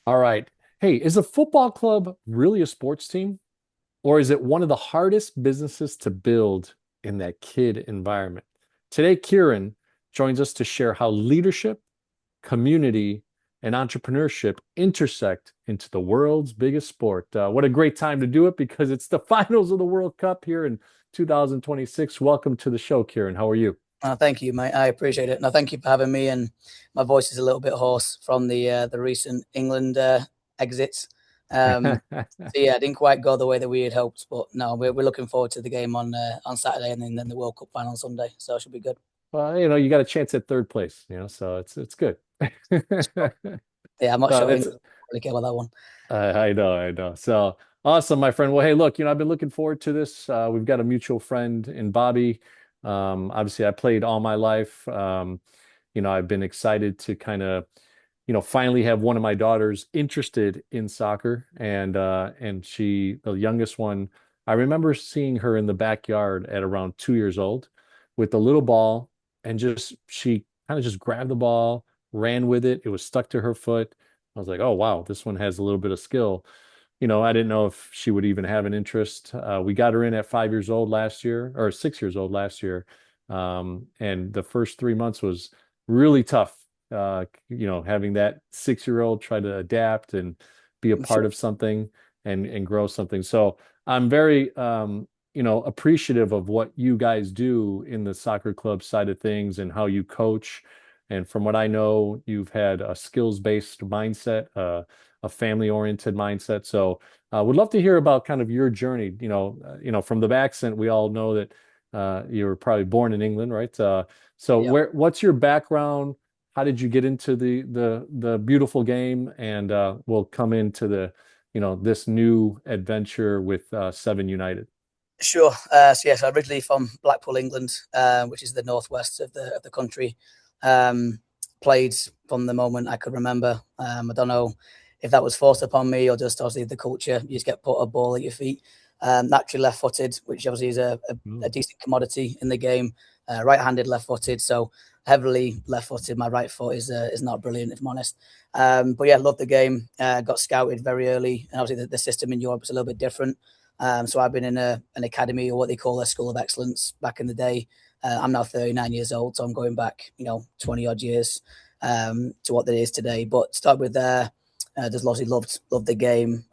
All right. Hey, is a football club really a sports team, or is it one of the hardest businesses to build in that kid environment? Today, Kieran joins us to share how leadership, community, and entrepreneurship intersect into the world's biggest sport. What a great time to do it because it's the finals of the World Cup here in 2026. Welcome to the show, Kieran. How are you? Thank you, mate. I appreciate it. No, thank you for having me. And my voice is a little bit hoarse from the recent England exits. So yeah, it didn't quite go the way that we had hoped, but no, we're looking forward to the game on Saturday and then the World Cup final on Sunday. So it should be good. Well, you got a chance at third place, so it's good. So, yeah, I'm not Well, sure that's England really care about that one. I know, I know. So awesome, my friend. Well, hey, look, I've been looking forward to this. We've got a mutual friend in Bobby. Obviously, I played all my life. I've been excited to kind of, finally have one of my daughters interested in soccer, and the youngest one, I remember seeing her in the backyard at around 2 years old with the little ball, and just she kind of just grabbed the ball, ran with it. It was stuck to her foot. I was like, oh wow, this one has a little bit of skill. I didn't know if she would even have an interest. We got her in at 5 years old last year, or 6 years old last year. And the first 3 months was really tough. Having that 6 year old try to adapt and be a I'm part sure. of something and grow something. So I'm very, appreciative of what you guys do in the soccer club side of things and how you coach. And from what I know, you've had a skills-based mindset, a family-oriented mindset. So, would love to hear about kind of your journey. From the accent, we all know that you were probably born in England, right? So, Yeah. what's your background? How did you get into the beautiful game? And we'll come into this new adventure with Seven United. Sure. So yes, originally from Blackpool, England, which is the northwest of the country. Um, Played from the moment I could remember. I don't know if that was forced upon me or just obviously the culture. You just get put a ball at your feet. Naturally left-footed, which obviously is a Mm. decent commodity in the game. Right-handed, left-footed. So heavily left-footed. My right foot is not brilliant, if I'm honest. But yeah, loved the game. Got scouted very early, and obviously the system in Europe is a little bit different. So I've been in an academy or what they call a school of excellence back in the day. I'm now 39 years old, so I'm going back, 20 odd years to what it is today. But start with there. Just obviously loved the game.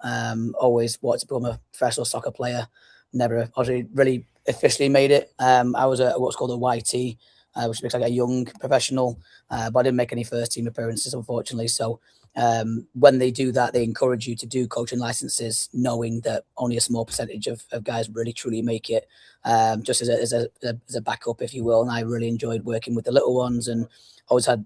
Always wanted to become a professional soccer player. Never obviously really officially made it. I was what's called a YT, which looks like a young professional, but I didn't make any first team appearances, unfortunately. So when they do that, they encourage you to do coaching licenses, knowing that only a small percentage of guys really truly make it, just as a backup, if you will. And I really enjoyed working with the little ones, and always had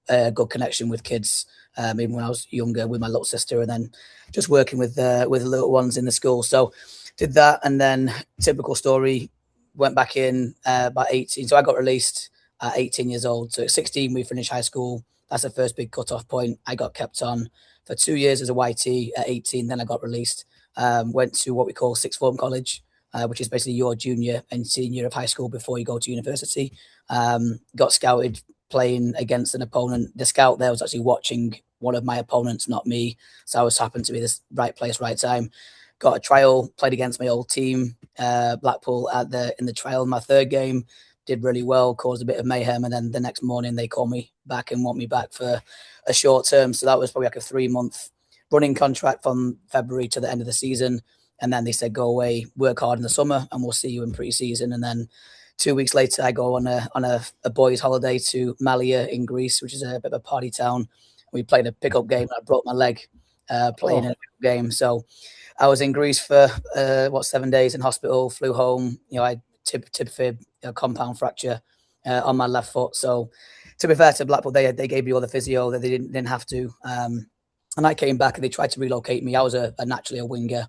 a good connection with kids, even when I was younger with my little sister, and then just working with the little ones in the school. So did that, and then typical story. Went back in about 18, so I got released at 18 years old. So at 16, we finished high school. That's the first big cut-off point. I got kept on for 2 years as a YT at 18. Then I got released. Went to what we call sixth form college, which is basically your junior and senior of high school before you go to university. Got scouted playing against an opponent. The scout there was actually watching one of my opponents, not me. So I was happened to be this right place, right time. Got a trial, played against my old team, Blackpool in the trial. My third game, did really well, caused a bit of mayhem, and then the next morning they call me back and want me back for a short term. So that was probably like a 3 month running contract from February to the end of the season. And then they said, go away, work hard in the summer, and we'll see you in pre-season. And then 2 weeks later, I go on a boys' holiday to Malia in Greece, which is a bit of a party town. We played a pickup game. And I broke my leg playing in Oh, a pickup game. So I was in Greece for 7 days in hospital. Flew home. I tib fib, compound fracture on my left foot. So to be fair to Blackpool, they gave me all the physio that they didn't have to. And I came back and they tried to relocate me. I was naturally a winger,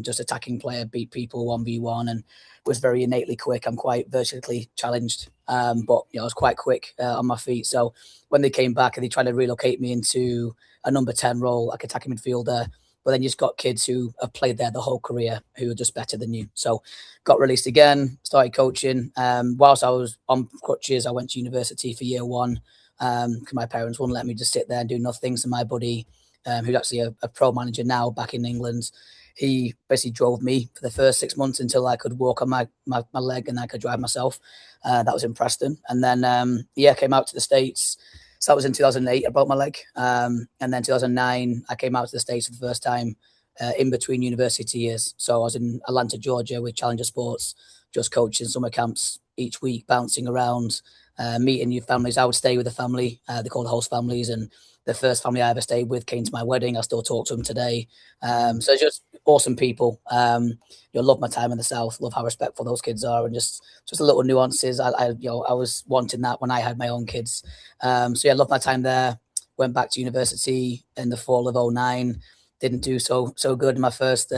just attacking player, beat people 1v1, and was very innately quick. I'm quite vertically challenged, but I was quite quick on my feet. So when they came back and they tried to relocate me into a number 10 role, like attacking midfielder, but then you just got kids who have played there the whole career who are just better than you. So got released again, started coaching. Whilst I was on crutches, I went to university for year one. because my parents wouldn't let me just sit there and do nothing. So my buddy, who's actually a pro manager now back in England, he basically drove me for the first 6 months until I could walk on my leg and I could drive myself. That was in Preston. And then, came out to the States. So that was in 2008. I broke my leg. And then 2009, I came out to the States for the first time in between university years. So I was in Atlanta, Georgia with Challenger Sports, just coaching summer camps each week, bouncing around, meeting new families. I would stay with the family. They called host families. And the first family I ever stayed with came to my wedding. I still talk to them today. So it's just awesome people. Love my time in the South, love how respectful those kids are, and just the little nuances. I was wanting that when I had my own kids. Love my time there. Went back to university in the fall of '09. Didn't do so good in my first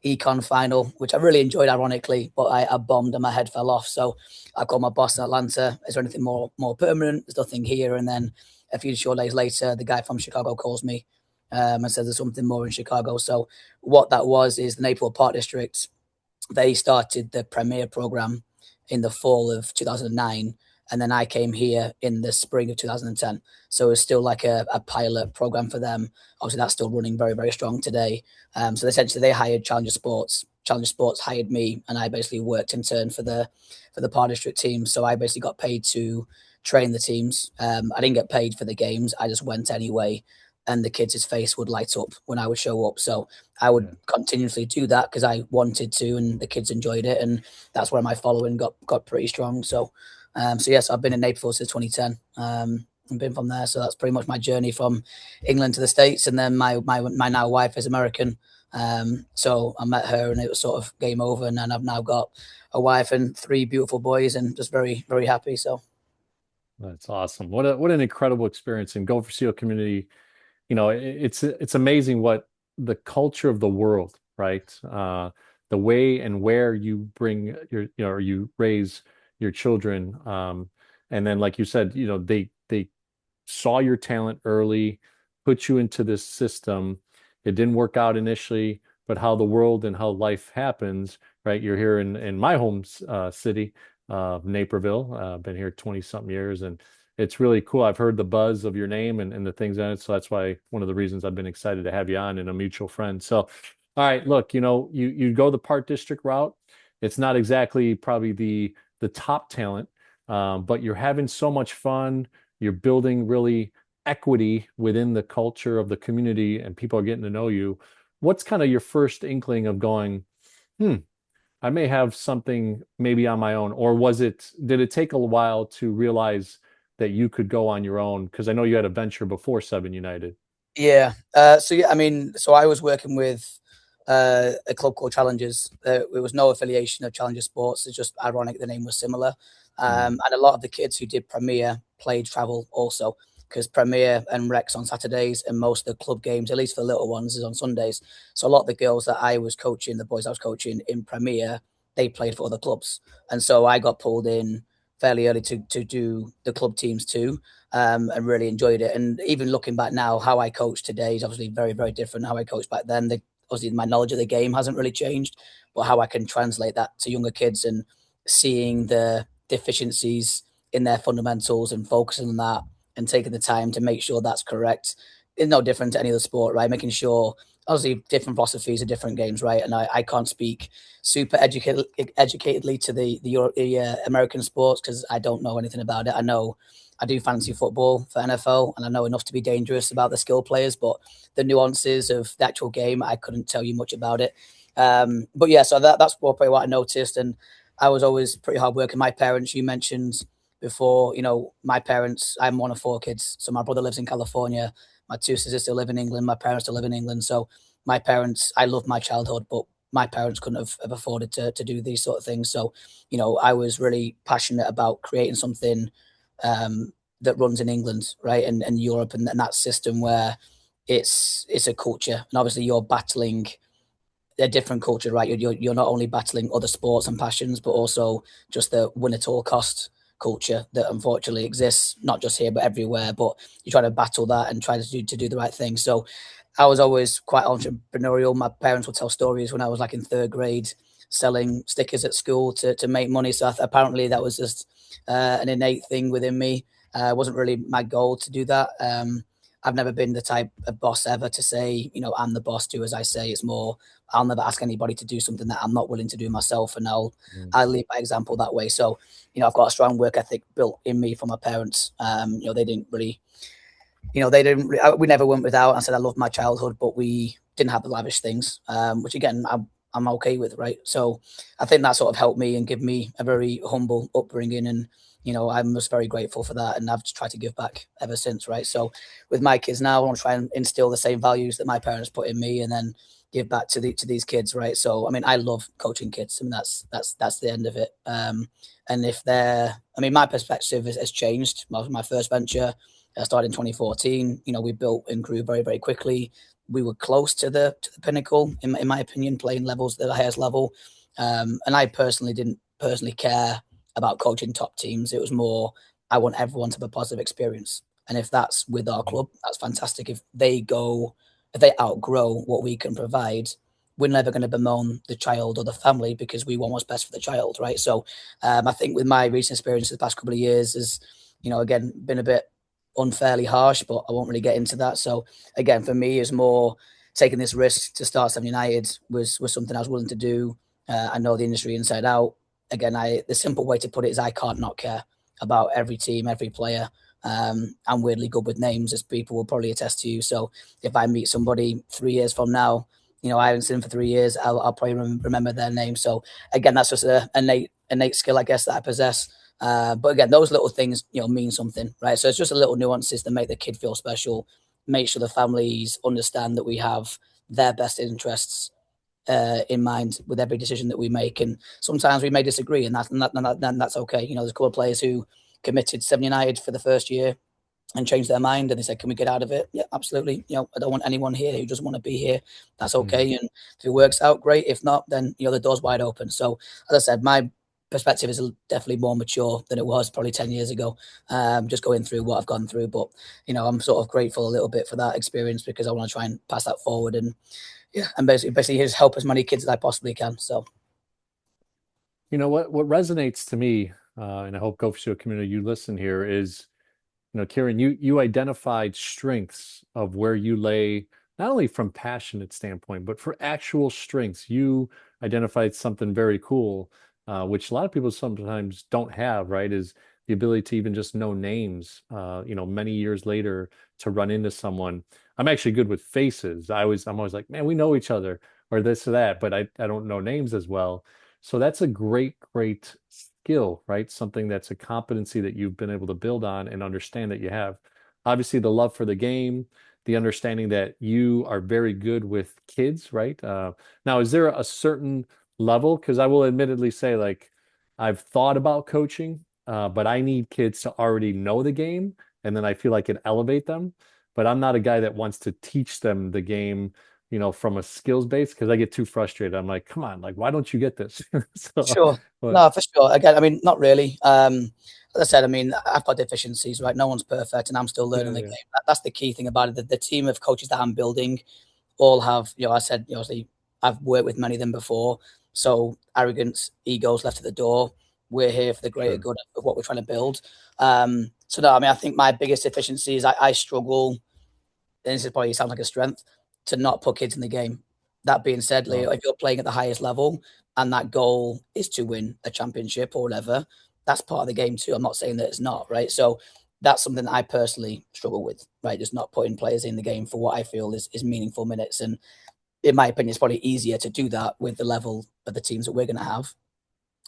econ final, which I really enjoyed, ironically, but I bombed and my head fell off. So I called my boss in Atlanta. Is there anything more permanent? There's nothing here. And then a few short days later, the guy from Chicago calls me and says there's something more in Chicago. So what that was is the Naperville Park District. They started the Premier program in the fall of 2009. And then I came here in the spring of 2010. So it was still like a pilot program for them. Obviously, that's still running very, very strong today. So essentially, they hired Challenger Sports. Challenger Sports hired me, and I basically worked in turn for the Par District team. So I basically got paid to train the teams. I didn't get paid for the games. I just went anyway, and the kids' face would light up when I would show up. So I would continuously do that because I wanted to, and the kids enjoyed it, and that's where my following got pretty strong. So yes, I've been in Naperville since 2010. And been from there. So that's pretty much my journey from England to the States. And then my now wife is American. So I met her and it was sort of game over. And then I've now got a wife and 3 beautiful boys and just very, very happy. So That's awesome. What an incredible experience. And Go4CEO community, it's amazing what the culture of the world, right? The way and where you bring or you raise your children. And then, like you said, they saw your talent early, put you into this system. It didn't work out initially, but how the world and how life happens, right? You're here in my home city of Naperville. Been here 20 something years, and it's really cool. I've heard the buzz of your name and the things in it. So that's why one of the reasons I've been excited to have you on and a mutual friend. So, all right, look, you go the Park District route. It's not exactly probably the top talent, but you're having so much fun. You're building really equity within the culture of the community, and people are getting to know you. What's kind of your first inkling of going, I may have something maybe on my own, or did it take a while to realize that you could go on your own? Because I know you had a venture before Seven United. yeah. I mean, so I was working with a club called Challengers. It was no affiliation of Challenger Sports. It's just ironic the name was similar. And a lot of the kids who did Premier played travel also because Premier and Rex on Saturdays and most of the club games, at least for the little ones, is on Sundays. So a lot of the girls that I was coaching, the boys I was coaching in Premier, they played for other clubs. And so I got pulled in fairly early to do the club teams too, and really enjoyed it. And even looking back now, how I coach today is obviously very, very different. How I coached back then, obviously my knowledge of the game hasn't really changed, but how I can translate that to younger kids and seeing the deficiencies in their fundamentals and focusing on that and taking the time to make sure that's correct is no different to any other sport, right? Making sure obviously different philosophies of different games, right? And I can't speak super educatedly to the American sports because I don't know anything about it. I do fantasy football for NFL, and I know enough to be dangerous about the skill players, but the nuances of the actual game, I couldn't tell you much about it. But yeah, so that's probably what I noticed. And I was always pretty hard working. My parents, you mentioned before, my parents, I'm one of 4 kids. So my brother lives in California. My 2 sisters still live in England. My parents still live in England. So my parents, I love my childhood, but my parents couldn't have afforded to do these sort of things. So, I was really passionate about creating something that runs in England, right, and Europe, and that system where it's a culture, and obviously you're battling a different culture, right? You're not only battling other sports and passions, but also just the win at all cost culture that unfortunately exists not just here but everywhere. But you try to battle that and try to do the right thing. So I was always quite entrepreneurial. My parents would tell stories when I was like in 3rd grade, selling stickers at school to make money. So apparently that was just an innate thing within me. Wasn't really my goal to do that. I've never been the type of boss ever to say, I'm the boss, do as I say. It's more, I'll never ask anybody to do something that I'm not willing to do myself, and Mm. I'll lead by example that way. So, I've got a strong work ethic built in me from my parents. They didn't really, we never went without. I said I loved my childhood, but we didn't have the lavish things, which again, I'm okay with, right? So I think that sort of helped me and give me a very humble upbringing, and I'm just very grateful for that, and I've just tried to give back ever since, right? So with my kids now, I want to try and instill the same values that my parents put in me, and then give back to these kids, right? So I mean, I love coaching kids. I mean, that's the end of it. And if my perspective has changed. My first venture started in 2014. We built and grew very, very quickly. We were close to the pinnacle, in my opinion, playing levels at the highest level. And I personally didn't care about coaching top teams. It was more, I want everyone to have a positive experience. And if that's with our club, that's fantastic. If they outgrow what we can provide, we're never going to bemoan the child or the family, because we want what's best for the child, right? So I think with my recent experience the past couple of years is, again, been a bit unfairly harsh, but I won't really get into that. So again, for me, it's more taking this risk to start Seven United was something I was willing to do. I know the industry inside out. Again, the simple way to put it is I can't not care about every team, every player. I'm weirdly good with names, as people will probably attest to you. So if I meet somebody 3 years from now, I haven't seen them for 3 years, I'll probably remember their name. So again, that's just a innate skill, I guess, that I possess. But again, those little things, mean something, right? So it's just a little nuances that make the kid feel special, make sure the families understand that we have their best interests in mind with every decision that we make. And sometimes we may disagree, and that's okay. There's a couple of players who committed 7 United for the first year and changed their mind, and they said, "Can we get out of it?" Yeah, absolutely. I don't want anyone here who doesn't want to be here. That's Mm. okay. And if it works out, great. If not, then the door's wide open. So as I said, my perspective is definitely more mature than it was probably 10 years ago. Just going through what I've gone through, but I'm sort of grateful a little bit for that experience, because I want to try and pass that forward, and yeah, and basically just help as many kids as I possibly can. So What resonates to me, and I hope GO4CEO community, you listen here, is Kieran, you identified strengths of where you lay, not only from passionate standpoint, but for actual strengths. You identified something very cool, which a lot of people sometimes don't have, right? Is the ability to even just know names, many years later to run into someone. I'm actually good with faces. I'm always like, man, we know each other or this or that, but I don't know names as well. So that's a great, great skill, right? Something that's a competency that you've been able to build on and understand that you have. Obviously, the love for the game, the understanding that you are very good with kids, right? Now, is there a certain level? Because I will admittedly say, like, I've thought about coaching, but I need kids to already know the game, and then I feel like it elevate them. But I'm not a guy that wants to teach them the game, from a skills base, because I get too frustrated. I'm like, come on, like, why don't you get this? So, sure. but No, for sure. Again, not really. As I said, I've got deficiencies, right? No one's perfect, and I'm still learning yeah, the yeah, game. That's the key thing about it. The team of coaches that I'm building all have, I said, obviously, I've worked with many of them before. So arrogance, egos left at the door. We're here for the greater sure. good of what we're trying to build. So no, I think my biggest deficiency is I struggle, and this is probably sounds like a strength, to not put kids in the game. That being said, Leo, Oh, if you're playing at the highest level and that goal is to win a championship or whatever, that's part of the game too. I'm not saying that it's not, right? So that's something that I personally struggle with, right? Just not putting players in the game for what I feel is meaningful minutes. And in my opinion, it's probably easier to do that with the level of the teams that we're going to have.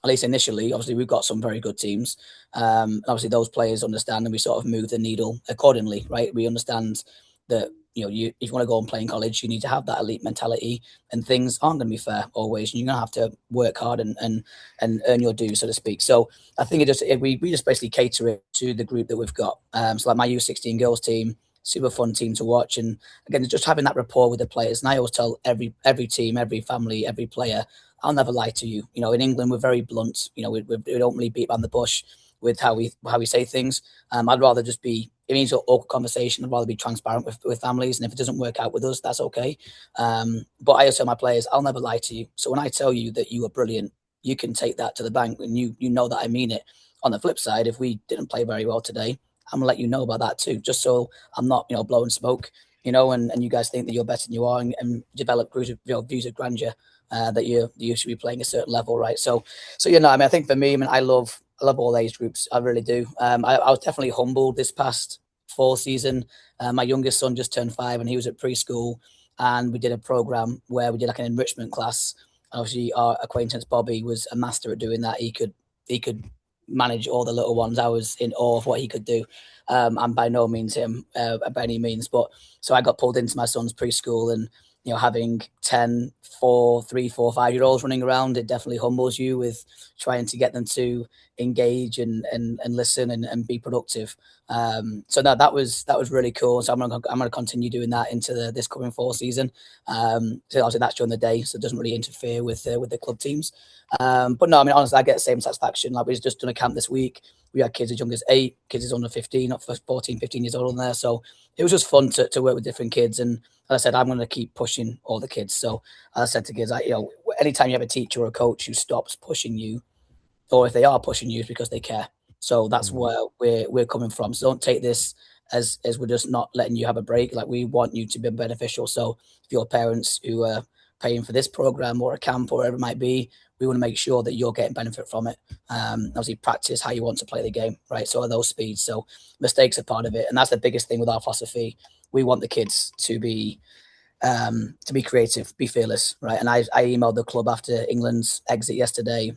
At least initially, obviously, we've got some very good teams. Obviously, those players understand, and we sort of move the needle accordingly, right? We understand that if you want to go and play in college, you need to have that elite mentality, and things aren't going to be fair always. You're going to have to work hard and earn your due, so to speak. So I think we just basically cater it to the group that we've got. So like my U16 girls team, super fun team to watch, and again, just having that rapport with the players. And I always tell every team, every family, every player, I'll never lie to you. In England, we're very blunt. We don't really beat around the bush with how we say things. I'd rather just be, it means an awkward conversation. I'd rather be transparent with families. And if it doesn't work out with us, that's okay. But I also tell my players, I'll never lie to you. So when I tell you that you are brilliant, you can take that to the bank, and you know that I mean it. On the flip side, if we didn't play very well today, I'm gonna let you know about that too, just so I'm not, blowing smoke, and you guys think that you're better than you are, and develop views of, views of grandeur, that you should be playing a certain level, right? So I mean, I think for me, I mean, I love all age groups, I really do. I was definitely humbled this past fall season. My youngest son just turned 5, and he was at preschool, and we did a program where we did like an enrichment class. Obviously, our acquaintance Bobby was a master at doing that. He could manage all the little ones. I was in awe of what he could do. I'm by no means him, by any means, but so I got pulled into my son's preschool, and having 10, 4, 3, 4, 5-year-olds running around, it definitely humbles you with trying to get them to engage and listen and be productive. So that was really cool. So I'm gonna continue doing that into this coming fall season. So obviously that's during the day, so it doesn't really interfere with the club teams. But no, I mean, honestly, I get the same satisfaction. Like, we've just done a camp this week. We had kids as young as 8, kids as under 15, up for 14, 15 years old on there. So it was just fun to work with different kids. And as I said, I'm going to keep pushing all the kids. So as I said to kids, anytime you have a teacher or a coach who stops pushing you, or if they are pushing you, it's because they care. So that's Mhm. where we're coming from. So don't take this as we're just not letting you have a break. Like, we want you to be beneficial. So if your parents who are paying for this program or a camp or whatever it might be, we want to make sure that you're getting benefit from it. Obviously, practice how you want to play the game, right? So are those speeds. So mistakes are part of it, and that's the biggest thing with our philosophy. We want the kids to be creative, be fearless, right? And I emailed the club after England's exit yesterday.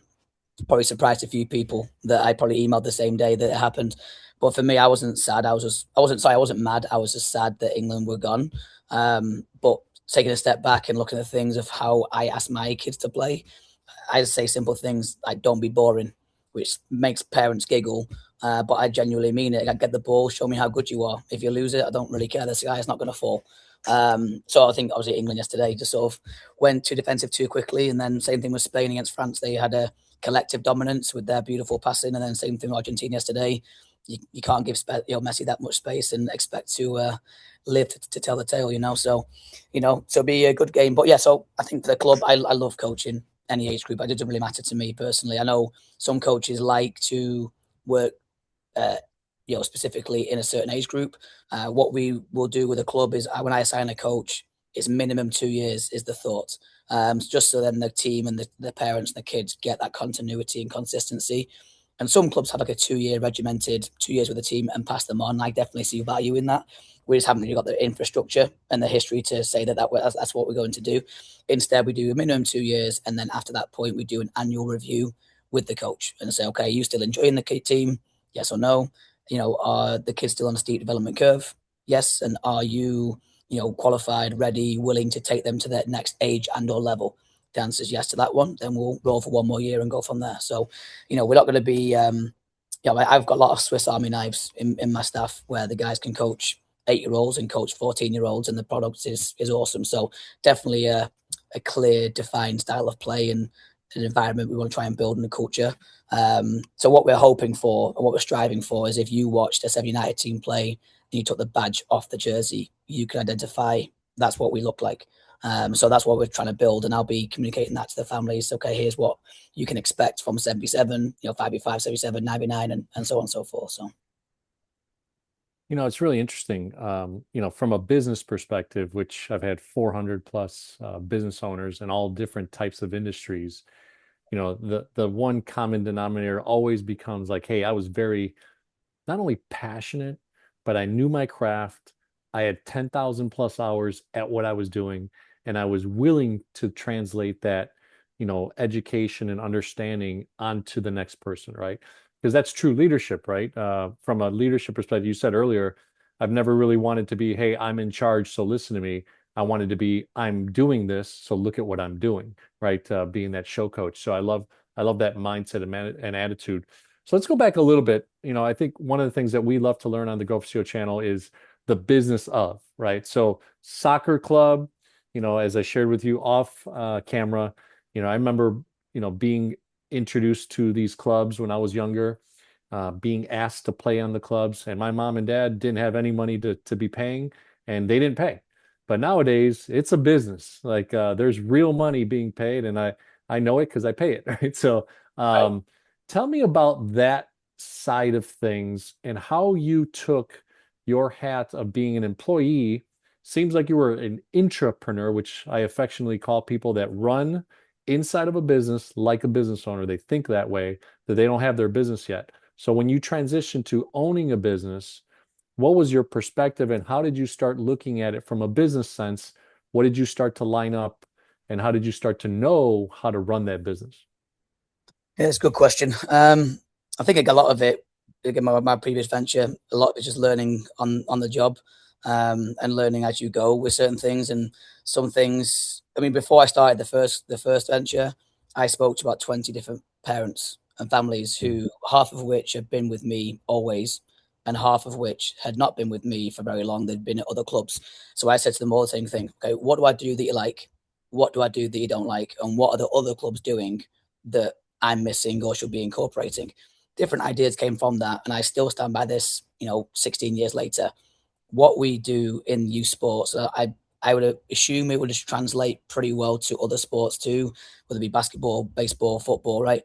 Probably surprised a few people that I probably emailed the same day that it happened. But for me, I wasn't sad. I wasn't sorry. I wasn't mad. I was just sad that England were gone. But taking a step back and looking at things of how I asked my kids to play, I just say simple things like "don't be boring," which makes parents giggle. But I genuinely mean it. Like, get the ball, show me how good you are. If you lose it, I don't really care. The sky is not going to fall. So I think obviously England yesterday just sort of went too defensive too quickly, and then same thing with Spain against France. They had a collective dominance with their beautiful passing, and then same thing with Argentina yesterday. You can't give Messi that much space and expect to live to tell the tale. So be a good game. But yeah, so I think for the club, I love coaching any age group. It doesn't really matter to me personally. I know some coaches like to work, uh, specifically in a certain age group. What we will do with a club is, when I assign a coach, is minimum 2 years is the thought. Just so then the team and the parents and the kids get that continuity and consistency. And some clubs have like a 2-year regimented 2 years with the team and pass them on. I definitely see value in that. We just haven't really got the infrastructure and the history to say that's what we're going to do. Instead, we do a minimum 2 years, and then after that point, we do an annual review with the coach and say, okay, are you still enjoying the team? Yes or no? Are the kids still on a steep development curve? Yes. And are you, qualified, ready, willing to take them to their next age and or level? The answer is yes to that one. Then we'll roll for one more year and go from there. So, we're not going to be, I've got a lot of Swiss Army knives in my staff where the guys can coach 8-year-olds and coach 14-year-olds, and the product is awesome. So definitely a clear, defined style of play and an environment we want to try and build in the culture. So what we're hoping for and what we're striving for is, if you watched a Seven United team play and you took the badge off the jersey, you can identify that's what we look like. So that's what we're trying to build, and I'll be communicating that to the families. Okay, here's what you can expect from 77, 5v5, 77, 99, and so on and so forth. So It's really interesting. From a business perspective, which I've had 400 plus business owners in all different types of industries. The one common denominator always becomes like, hey, I was very not only passionate, but I knew my craft. I had 10,000 plus hours at what I was doing, and I was willing to translate that, education and understanding onto the next person, right? Because that's true leadership, right? From a leadership perspective, you said earlier, I've never really wanted to be, hey, I'm in charge, so listen to me. I wanted to be, I'm doing this, so look at what I'm doing, right? Being that show coach. So I love that mindset and attitude. So let's go back a little bit. I think one of the things that we love to learn on the GO4CEO channel is the business of, right? So soccer club, as I shared with you off camera, I remember, being introduced to these clubs when I was younger, being asked to play on the clubs, and my mom and dad didn't have any money to be paying, and they didn't pay. But nowadays, it's a business. Like there's real money being paid, and I know it because I pay it, right? So right. tell me about that side of things and how you took your hat of being an employee. Seems like you were an intrapreneur, which I affectionately call people that run inside of a business like a business owner. They think that way, that they don't have their business yet. So when you transition to owning a business, what was your perspective and how did you start looking at it from a business sense? What did you start to line up and how did you start to know how to run that business? Yeah, it's a good question. I think a lot of it, again, my previous venture, a lot of it's just learning on the job, and learning as you go with certain things. And some things, I mean, before I started the first venture, I spoke to about 20 different parents and families who half of which have been with me always, and half of which had not been with me for very long. They'd been at other clubs. So I said to them all the same thing. Okay, what do I do that you like? What do I do that you don't like? And what are the other clubs doing that I'm missing or should be incorporating? Different ideas came from that, and I still stand by this. 16 years later, what we do in youth sports, I would assume it would just translate pretty well to other sports too, whether it be basketball, baseball, football. Right?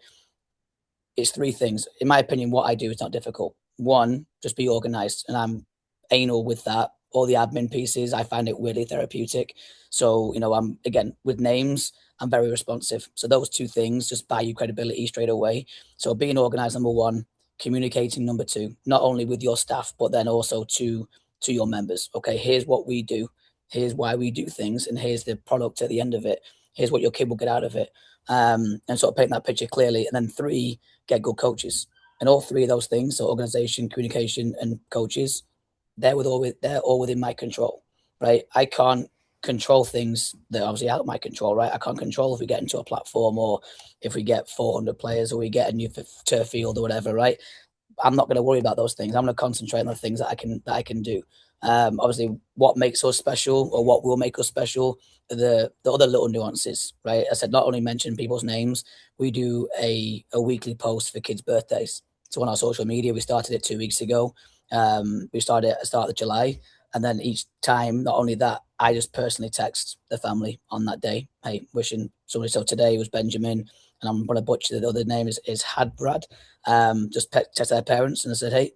It's three things. In my opinion, what I do is not difficult. One, just be organized, and I'm anal with that. All the admin pieces, I find it really therapeutic. So, I'm again with names, I'm very responsive. So those two things just buy you credibility straight away. So being organized, number one, communicating, number two, not only with your staff, but then also to your members. Okay, here's what we do, here's why we do things, and here's the product at the end of it. Here's what your kid will get out of it. And sort of paint that picture clearly. And then three, get good coaches. And all three of those things, so organization, communication, and coaches, they're all within my control, right? I can't control things that are obviously out of my control, right? I can't control if we get into a platform or if we get 400 players or we get a new turf field or whatever, right? I'm not going to worry about those things. I'm going to concentrate on the things that I can do. Obviously, what makes us special or what will make us special are the other little nuances, right? I said not only mention people's names, we do a weekly post for kids' birthdays. So on our social media, we started it 2 weeks ago. We started at the start of July, and then each time, not only that, I just personally text the family on that day, hey, wishing somebody. So today was Benjamin, and I'm going to butcher the other name is Hadbrad. Just text their parents and I said, hey,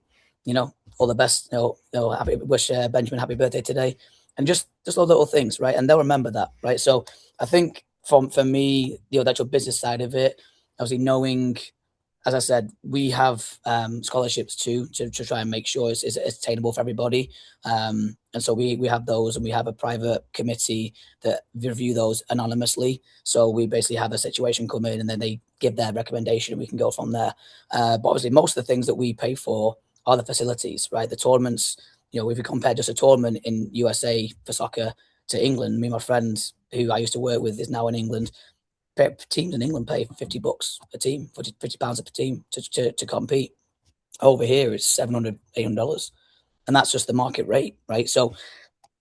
all the best. Happy wish Benjamin happy birthday today, and just all little things, right? And they'll remember that, right? So I think for me, the actual business side of it, obviously knowing, as I said, we have scholarships too to try and make sure it's attainable for everybody. And so we have those, and we have a private committee that review those anonymously. So we basically have a situation come in, and then they give their recommendation, and we can go from there. But obviously, most of the things that we pay for are the facilities, right? The tournaments. If you compare just a tournament in USA for soccer to England, me and my friend who I used to work with is now in England. Teams in England pay $50 a team, £50 a team to compete. Over here, it's $700, $800, and that's just the market rate, right? So,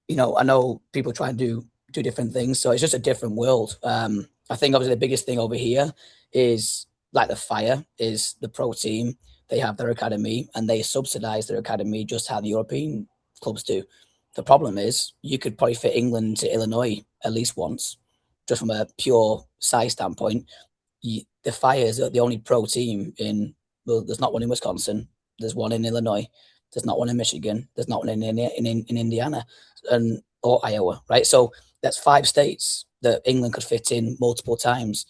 I know people try and do different things, so it's just a different world. I think obviously the biggest thing over here is like the fire is the pro team. They have their academy and they subsidize their academy just how the European clubs do. The problem is you could probably fit England to Illinois at least once, just from a pure size standpoint. The Fires are the only pro team in. Well, there's not one in Wisconsin. There's one in Illinois. There's not one in Michigan. There's not one in Indiana, and or Iowa, right? So that's 5 states that England could fit in multiple times.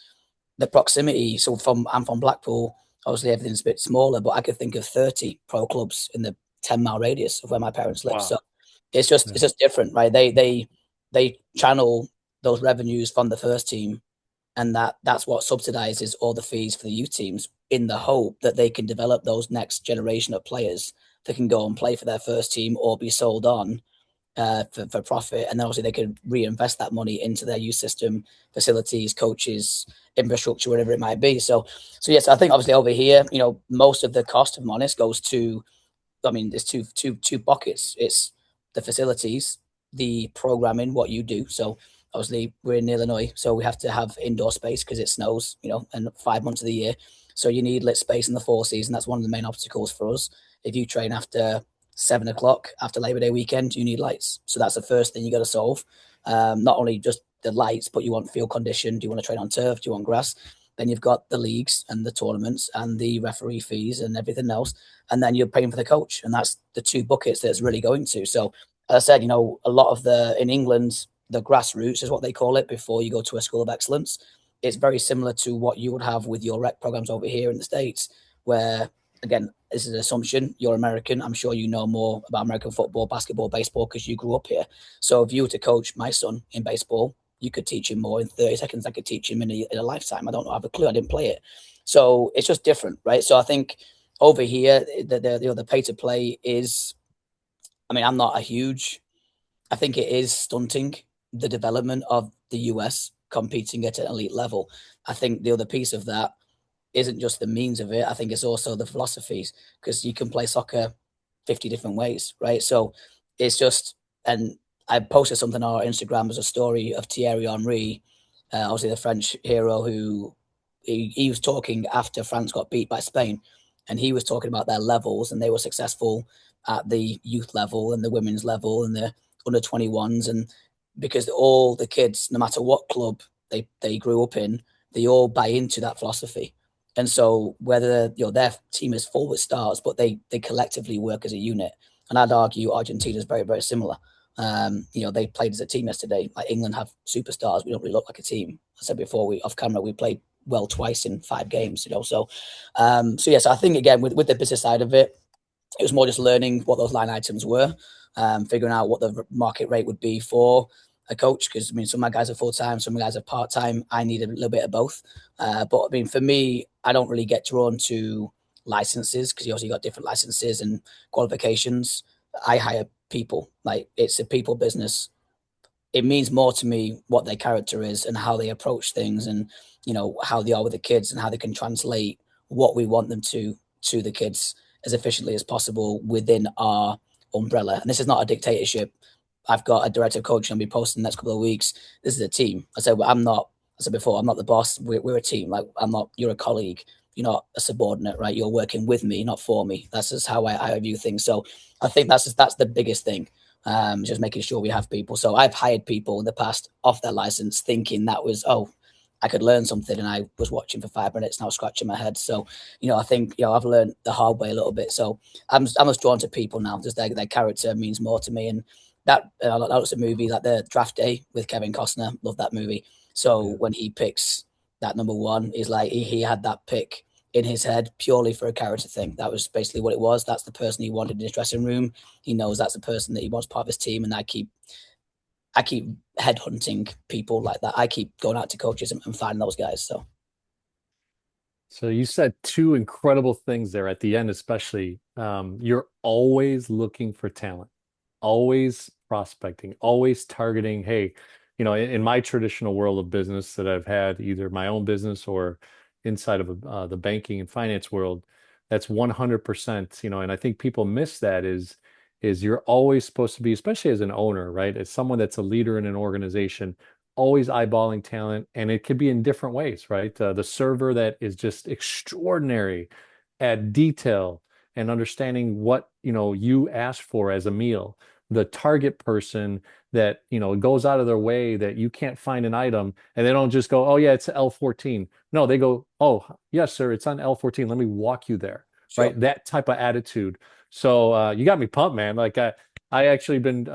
The proximity. So I'm from Blackpool. Obviously, everything's a bit smaller, but I could think of 30 pro clubs in the 10-mile radius of where my parents live. So Wow. it's just different, right? They channel those revenues from the first team, and that's what subsidizes all the fees for the youth teams, in the hope that they can develop those next generation of players that can go and play for their first team or be sold on for profit, and then obviously they could reinvest that money into their youth system, facilities, coaches, infrastructure, whatever it might be. So yes, I think obviously over here, most of the cost, if I'm honest, goes to. I mean, there's two buckets. It's the facilities, the programming, what you do. So obviously we're in Illinois, so we have to have indoor space because it snows, and 5 months of the year. So you need lit space in the fall season. That's one of the main obstacles for us. If you train after 7 o'clock after Labor Day weekend, you need lights. So that's the first thing you got to solve. Not only just the lights, but you want field condition. Do you want to train on turf? Do you want grass? then you've got the leagues and the tournaments and the referee fees and everything else, and then you're paying for the coach, and that's the two buckets that it's really going to. So, as I said, a lot of in England, the grassroots is what they call it before you go to a school of excellence. It's very similar to what you would have with your rec programs over here in the States, where, again, this is an assumption, you're American. I'm sure you know more about American football, basketball, baseball, because you grew up here. So if you were to coach my son in baseball, you could teach him more in 30 seconds. I could teach him in a lifetime. I don't know, I have a clue. I didn't play it. So it's just different, right? So I think over here, the pay to play is, I mean, I'm not a huge, I think it is stunting the development of the US competing at an elite level. I think the other piece of that isn't just the means of it. I think it's also the philosophies, because you can play soccer 50 different ways, right? So it's just, and I posted something on our Instagram as a story of Thierry Henry, obviously the French hero, who he was talking after France got beat by Spain, and he was talking about their levels, and they were successful at the youth level and the women's level and the under 21s, and because all the kids, no matter what club they grew up in, they all buy into that philosophy. And so whether their team is full with stars, but they collectively work as a unit. And I'd argue Argentina is very, very similar. They played as a team yesterday. Like England have superstars. We don't really look like a team. I said before, we off camera, we played well twice in 5 games, So yes, I think again with the business side of it, it was more just learning what those line items were, figuring out what the market rate would be for a coach. Because I mean, some of my guys are full time, some of my guys are part time. I need a little bit of both. But I mean, for me, I don't really get drawn to licenses, because you also got different licenses and qualifications. I hire people. Like, it's a people business. It means more to me what their character is and how they approach things, and how they are with the kids and how they can translate what we want them to the kids as efficiently as possible within our umbrella. And this is not a dictatorship. I've got a director of coaching I'll be posting the next couple of weeks. This is a team. I said, well, I said before, I'm not the boss. We're a team. Like, you're a colleague. You're not a subordinate, right? You're working with me, not for me. That's just how I view things. So I think that's the biggest thing. Just making sure we have people. So I've hired people in the past off their license, thinking that was, I could learn something, and I was watching for 5 minutes and I was scratching my head. So, I think I've learned the hard way a little bit. So I'm just drawn to people now. Just their character means more to me, and that was a movie like The Draft Day with Kevin Costner. Love that movie. So Yeah. when he picks that number one, is like he had that pick in his head purely for a character thing. That was basically what it was. That's the person he wanted in his dressing room. He knows that's the person that he wants part of his team, and I keep headhunting people like that. I keep going out to coaches and finding those guys. So So you said two incredible things there at the end, especially. You're always looking for talent, always prospecting, always targeting. Hey, in my traditional world of business that I've had, either my own business or inside of the banking and finance world, that's 100%. And I think people miss that is you're always supposed to be, especially as an owner, right? As someone that's a leader in an organization, always eyeballing talent, and it could be in different ways, right? The server that is just extraordinary at detail and understanding what you asked for as a meal. The target person that goes out of their way that you can't find an item, and they don't just go, oh yeah, it's L14. No, they go, oh yes sir, it's on L14, let me walk you there, sure. right? That type of attitude. So you got me pumped, man. Like I actually been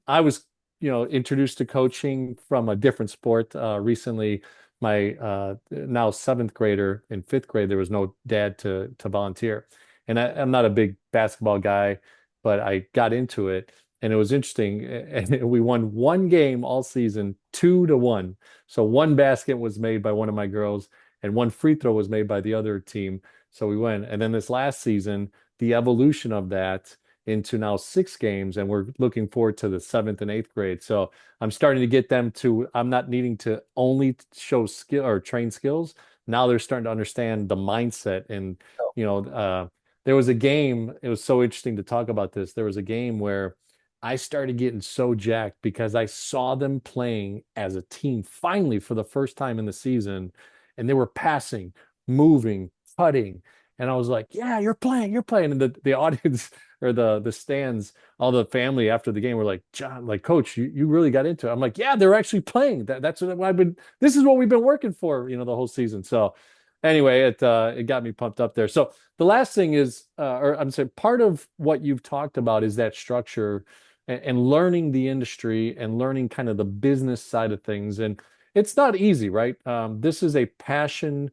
I was introduced to coaching from a different sport recently. My now seventh grader in fifth grade, there was no dad to volunteer, and I'm not a big basketball guy, but I got into it, and it was interesting. And we won one game all season, 2-1. So one basket was made by one of my girls, and one free throw was made by the other team. So we win. And then this last season, the evolution of that into now 6 games, and we're looking forward to the seventh and eighth grade. So I'm starting to get them to, I'm not needing to only show skill or train skills. Now they're starting to understand the mindset. And, you know, there was a game, it was so interesting to talk about this. There was a game where I started getting so jacked because I saw them playing as a team finally for the first time in the season, and they were passing, moving, cutting. And I was like, yeah, you're playing, you're playing. And the audience or the stands, all the family after the game were like, John, like, coach, you really got into it. I'm like, yeah, they're actually playing. That's what I've been, this is what we've been working for, the whole season. So Anyway, it got me pumped up there. So the last thing is, or I'm saying part of what you've talked about is that structure and learning the industry and learning kind of the business side of things. And it's not easy, right? This is a passion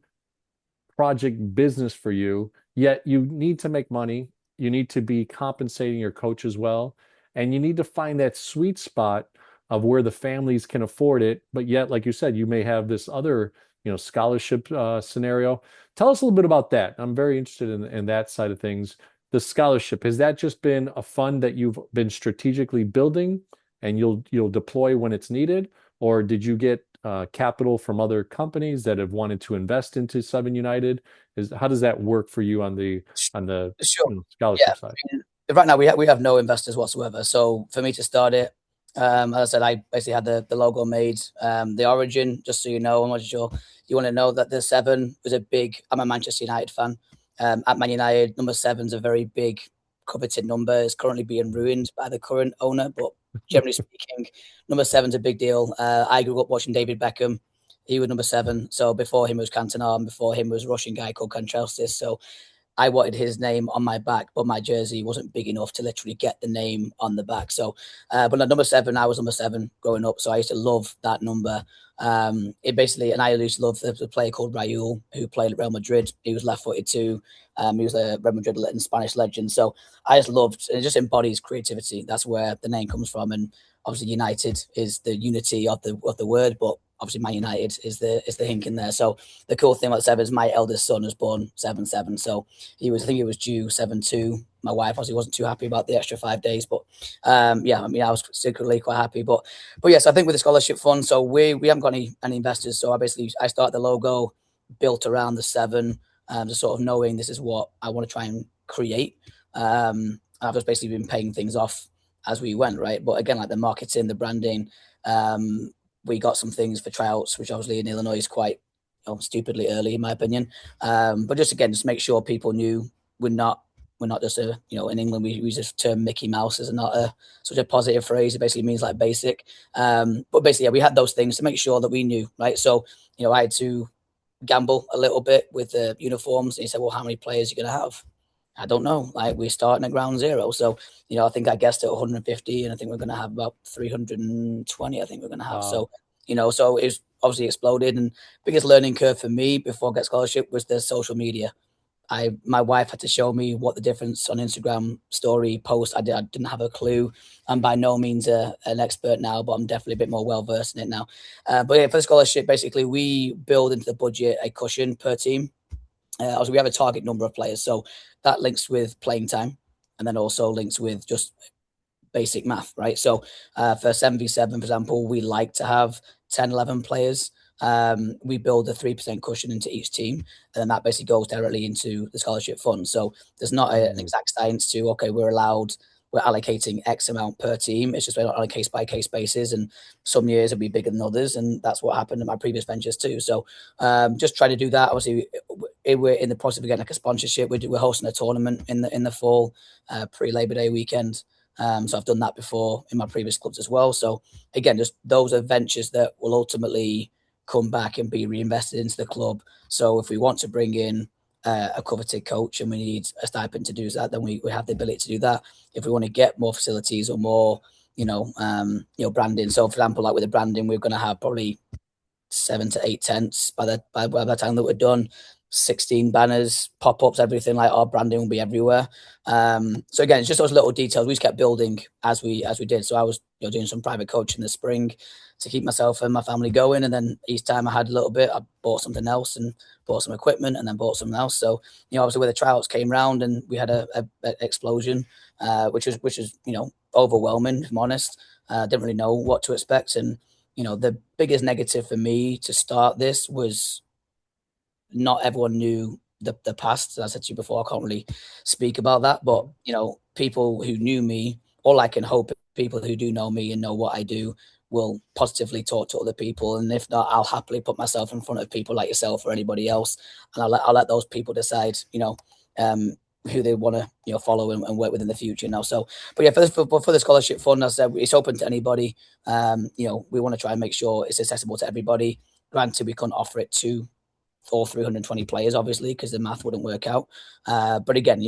project business for you, yet you need to make money. You need to be compensating your coach as well. And you need to find that sweet spot of where the families can afford it. But yet, like you said, you may have this other, scholarship scenario. Tell us a little bit about that. I'm very interested in that side of things. The scholarship, has that just been a fund that you've been strategically building and you'll deploy when it's needed? Or did you get capital from other companies that have wanted to invest into Seven United? How does that work for you on the Sure. Yeah. scholarship side? I mean, right now we have no investors whatsoever. So for me to start it, as I said, I basically had the logo made. The origin, just so you know, I'm not sure you want to know that the seven was a big. I'm a Manchester United fan. At Man United, number seven's a very big coveted number. It's currently being ruined by the current owner, but generally speaking, number seven's a big deal. I grew up watching David Beckham. He was number seven. So before him was Cantona, and before him was a Russian guy called Kanchelskis. So I wanted his name on my back, but my jersey wasn't big enough to literally get the name on the back. So, but at number seven, I was number seven growing up. So I used to love that number. It basically, and I used to love the player called Raul, who played at Real Madrid. He was left footed too. He was a Real Madrid and Spanish legend. So I just loved, and it just embodies creativity. That's where the name comes from. And obviously, United is the unity of the word, but obviously, Man United is the hink in there. So the cool thing about seven is my eldest son was born 7-7. So I think he was due 7-2. My wife obviously wasn't too happy about the extra 5 days, but yeah, I mean, I was secretly quite happy. But yes, I think with the scholarship fund, so we haven't got any investors. So I started the logo built around the seven, just sort of knowing this is what I want to try and create. I've just basically been paying things off as we went, right? But again, like the marketing, the branding, we got some things for tryouts, which obviously in Illinois is quite stupidly early in my opinion. But just again, just make sure people knew we're not just in England we use this term Mickey Mouse is not such a positive phrase. It basically means like basic. But basically, yeah, we had those things to make sure that we knew, right? So I had to gamble a little bit with the uniforms. And he said, well, how many players are you going to have? I don't know. Like we're starting at ground zero. So, I think I guessed at 150 and I think we're going to have about 320. I think we're going to have. Wow. So, so it's obviously exploded. And biggest learning curve for me before I get scholarship was the social media. My wife had to show me what the difference on Instagram story post. I didn't have a clue. I'm by no means an expert now, but I'm definitely a bit more well versed in it now. But yeah, for the scholarship, basically we build into the budget a cushion per team. Also, we have a target number of players, so that links with playing time, and then also links with just basic math, right? So for 7v7, for example, we like to have 10, 11 players. We build a 3% cushion into each team, and then that basically goes directly into the scholarship fund. So there's not an Mm. exact science to, okay, we're allocating X amount per team. It's just on a case by case basis. And some years it'll be bigger than others. And that's what happened in my previous ventures too. So just try to do that. Obviously, we're in the process of getting like a sponsorship. We're hosting a tournament in the fall, pre Labor Day weekend. So I've done that before in my previous clubs as well. So again, just those are ventures that will ultimately come back and be reinvested into the club. So if we want to bring in a coveted coach and we need a stipend to do that, then we have the ability to do that. If we want to get more facilities or more, branding. So for example, like with the branding, we're going to have probably 7 to 8 tents by the time that we're done. 16 banners, pop-ups, everything. Like our branding will be everywhere. So again, it's just those little details we just kept building as we did. So I was doing some private coaching in the spring to keep myself and my family going, and then each time I had a little bit, I bought something else and bought some equipment and then bought something else. So obviously where the tryouts came round and we had a explosion, which was overwhelming, if I'm honest. Didn't really know what to expect. And the biggest negative for me to start this was not everyone knew the past. As I said to you before, I can't really speak about that. But people who knew me, all I can hope people who do know me and know what I do will positively talk to other people. And if not, I'll happily put myself in front of people like yourself or anybody else, and I'll let those people decide. Who they want to follow and work with in the future now. So, but yeah, for the scholarship fund, as I said, it's open to anybody. We want to try and make sure it's accessible to everybody. Granted, we couldn't offer it to all 320 players, obviously, because the math wouldn't work out. But again,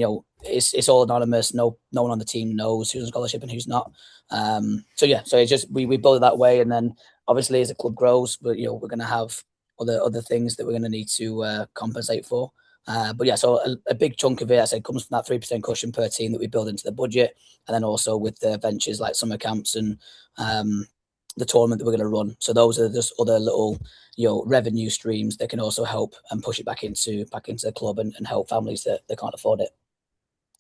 it's all anonymous. No one on the team knows who's on scholarship and who's not. So it's just we build it that way, and then obviously as the club grows, but we're going to have other things that we're going to need to compensate for. But yeah, so a big chunk of it, I said, comes from that 3% cushion per team that we build into the budget, and then also with the ventures like summer camps and the tournament that we're going to run. So those are just other little revenue streams that can also help and push it back into the club and help families that can't afford it.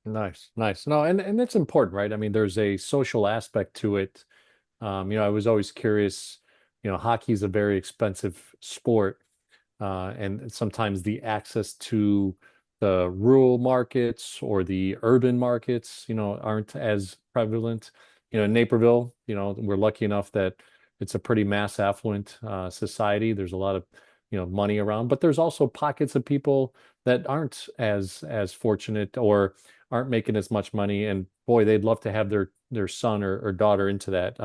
Nice, nice. No, and it's important, right? I mean, there's a social aspect to it. I was always curious, hockey's a very expensive sport. And sometimes the access to the rural markets or the urban markets, aren't as prevalent. In Naperville, we're lucky enough that it's a pretty mass affluent society. There's a lot of, money around, but there's also pockets of people that aren't as fortunate or aren't making as much money. And boy, they'd love to have their son or daughter into that.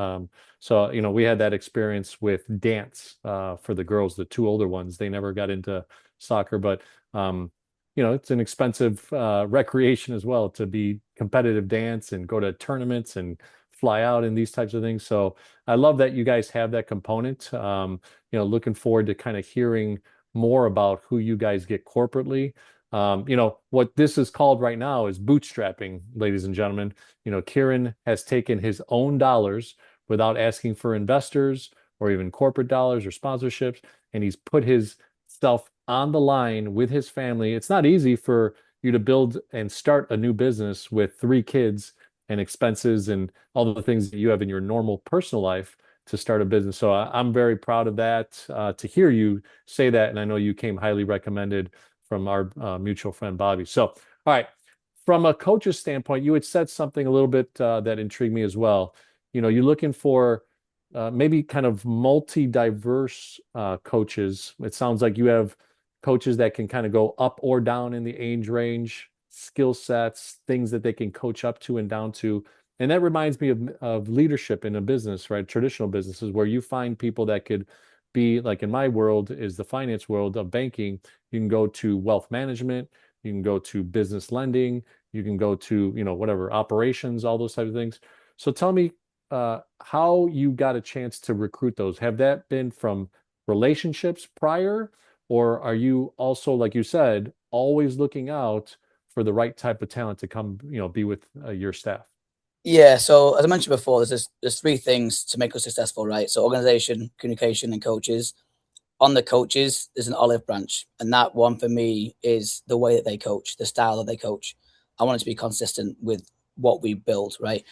So, we had that experience with dance for the girls, the two older ones. They never got into soccer, but it's an expensive recreation as well to be competitive dance and go to tournaments and fly out and these types of things. So I love that you guys have that component. Looking forward to kind of hearing more about who you guys get corporately. What this is called right now is bootstrapping, ladies and gentlemen. Kieran has taken his own dollars without asking for investors or even corporate dollars or sponsorships, and he's put his self on the line with his family. It's not easy for you to build and start a new business with three kids and expenses and all the things that you have in your normal personal life to start a business. So I'm very proud of that. To hear you say that, and I know you came highly recommended from our mutual friend Bobby. So, all right, from a coach's standpoint, you had said something a little bit that intrigued me as well. You're looking for maybe kind of multi-diverse coaches. It sounds like you have coaches that can kind of go up or down in the age range, skill sets, things that they can coach up to and down to. And that reminds me of leadership in a business, right? Traditional businesses where you find people that could be like in my world is the finance world of banking. You can go to wealth management, you can go to business lending, you can go to, whatever operations, all those types of things. So tell me how you got a chance to recruit those. Have that been from relationships prior, or are you also, like you said, always looking out for the right type of talent to come, be with your staff? Yeah, so as I mentioned before, there's three things to make us successful, right? So organization, communication, and coaches. On the coaches, there's an olive branch, and that one for me is the way that they coach, the style that they coach. I want it to be consistent with what we build, right?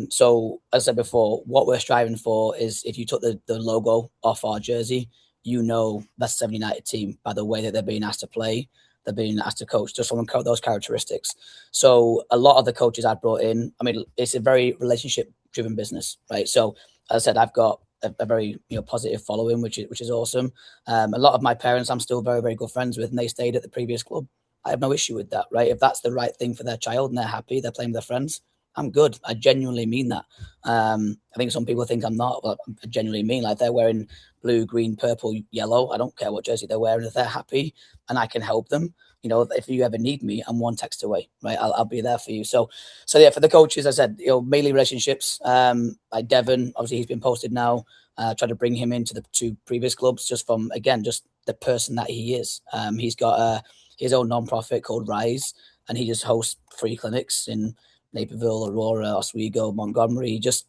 So as I said before, what we're striving for is if you took the logo off our jersey, that's a 7 United team by the way that they're being asked to play, they're being asked to coach, just from those characteristics. So a lot of the coaches I brought in, I mean, it's a very relationship driven business, right? So as I said, I've got a very positive following, which is awesome. A lot of my parents, I'm still very very good friends with, and they stayed at the previous club. I have no issue with that, right? If that's the right thing for their child and they're happy, they're playing with their friends, I'm good. I genuinely mean that. I think some people think I'm not, but I genuinely mean like they're wearing blue, green, purple, yellow. I don't care what jersey they're wearing. If they're happy and I can help them, if you ever need me, I'm one text away, right? I'll be there for you. So yeah, for the coaches, I said, mainly relationships. Like Devon, obviously he's been posted now. Tried to bring him into the two previous clubs just from, again, just the person that he is. He's got his own non-profit called Rise, and he just hosts free clinics in Naperville, Aurora, Oswego, Montgomery, just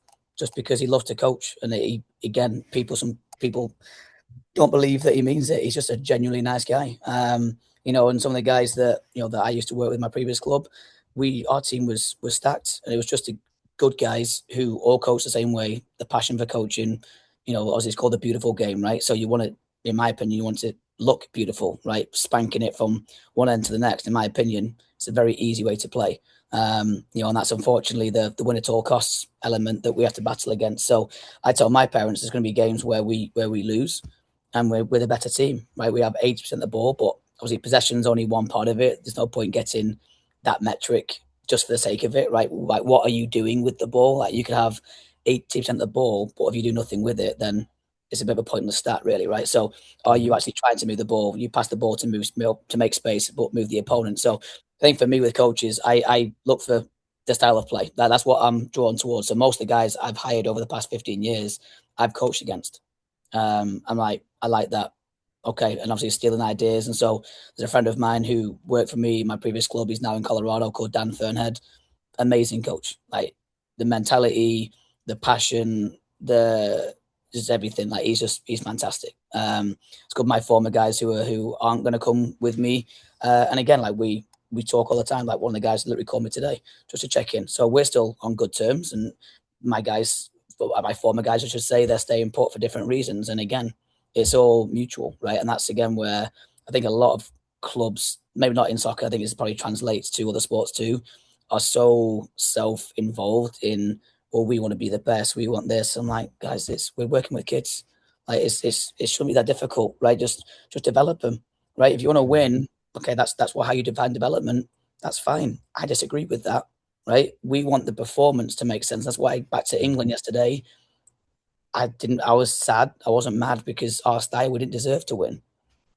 because he loves to coach. And some people don't believe that he means it. He's just a genuinely nice guy. And some of the guys that I used to work with in my previous club, our team was stacked, and it was just good guys who all coach the same way. The passion for coaching, as it's called the beautiful game, right? So you want to, in my opinion, you want to look beautiful, right? Spanking it from one end to the next. In my opinion, it's a very easy way to play. And that's unfortunately the win at all costs element that we have to battle against. So I told my parents there's going to be games where we lose, and we're the better team, right? We have 80% of the ball, but obviously possession's only one part of it. There's no point getting that metric just for the sake of it, right? Like, what are you doing with the ball? Like, you could have 80% of the ball, but if you do nothing with it, then it's a bit of a pointless stat, really, right? So, are you Hmm. actually trying to move the ball? You pass the ball to move to make space, but move the opponent. So, I think for me with coaches, I look for the style of play. That's what I'm drawn towards. So, most of the guys I've hired over the past 15 years, I've coached against. I'm like, I like that. Okay, and obviously stealing ideas. And so, there's a friend of mine who worked for me, my previous club. He's now in Colorado, called Dan Fernhead. Amazing coach. Like the mentality, the passion, the just everything. Like he's fantastic. It's good. My former guys who aren't going to come with me, and again, like we talk all the time. Like one of the guys literally called me today just to check in. So we're still on good terms, and my guys, my former guys, I should say, they're staying put for different reasons. And again, it's all mutual, right? And that's again where I think a lot of clubs, maybe not in soccer, I think it probably translates to other sports too, are so self-involved in, well, we want to be the best, we want this. I'm like, guys, we're working with kids. Like it shouldn't be that difficult, right? Just develop them, right? If you want to Hmm. win, okay, that's what how you define development. That's fine. I disagree with that, right? We want the performance to make sense. That's why back to England yesterday, I was sad. I wasn't mad because our style, we didn't deserve to win,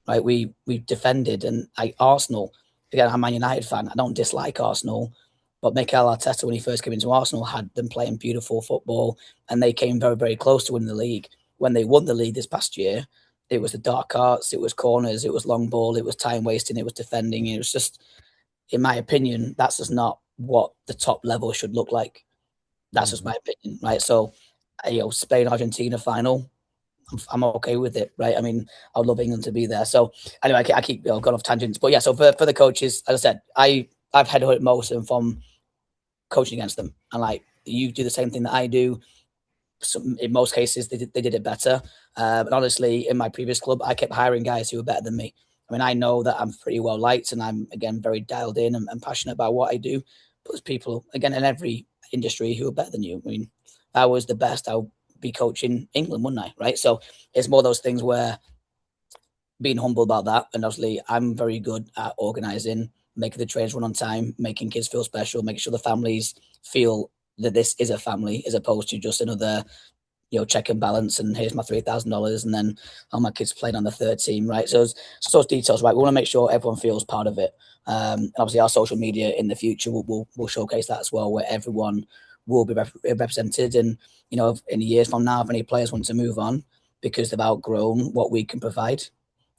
right? We defended, and like Arsenal, again, I'm a Man United fan. I don't dislike Arsenal, but Mikel Arteta, when he first came into Arsenal, had them playing beautiful football, and they came very, very close to winning the league. When they won the league this past year, it was the dark arts, it was corners, it was long ball, it was time wasting, it was defending. It was just, in my opinion, that's just not what the top level should look like. That's just Hmm. my opinion, right? So, Spain Argentina final, I'm okay with it, right? I mean, I would love England to be there. So anyway, I keep going off tangents, but yeah. So for the coaches, as I said, I've headhunted most of them from coaching against them, and like you do the same thing that I do. In most cases, they did it better. But honestly, in my previous club, I kept hiring guys who were better than me. I mean, I know that I'm pretty well liked, and I'm again very dialed in and passionate about what I do. But there's people again in every industry who are better than you. I mean, if I was the best, I'll be coaching England, wouldn't I? Right. So it's more those things where being humble about that. And obviously, I'm very good at organizing, making the trains run on time, making kids feel special, making sure the families feel that this is a family as opposed to just another, check and balance. And here's my $3,000, and then all my kids playing on the third team, right? So it's those details, right? We want to make sure everyone feels part of it. And obviously, our social media in the future will showcase that as well, where everyone will be represented. And in years from now, if any players want to move on because they've outgrown what we can provide,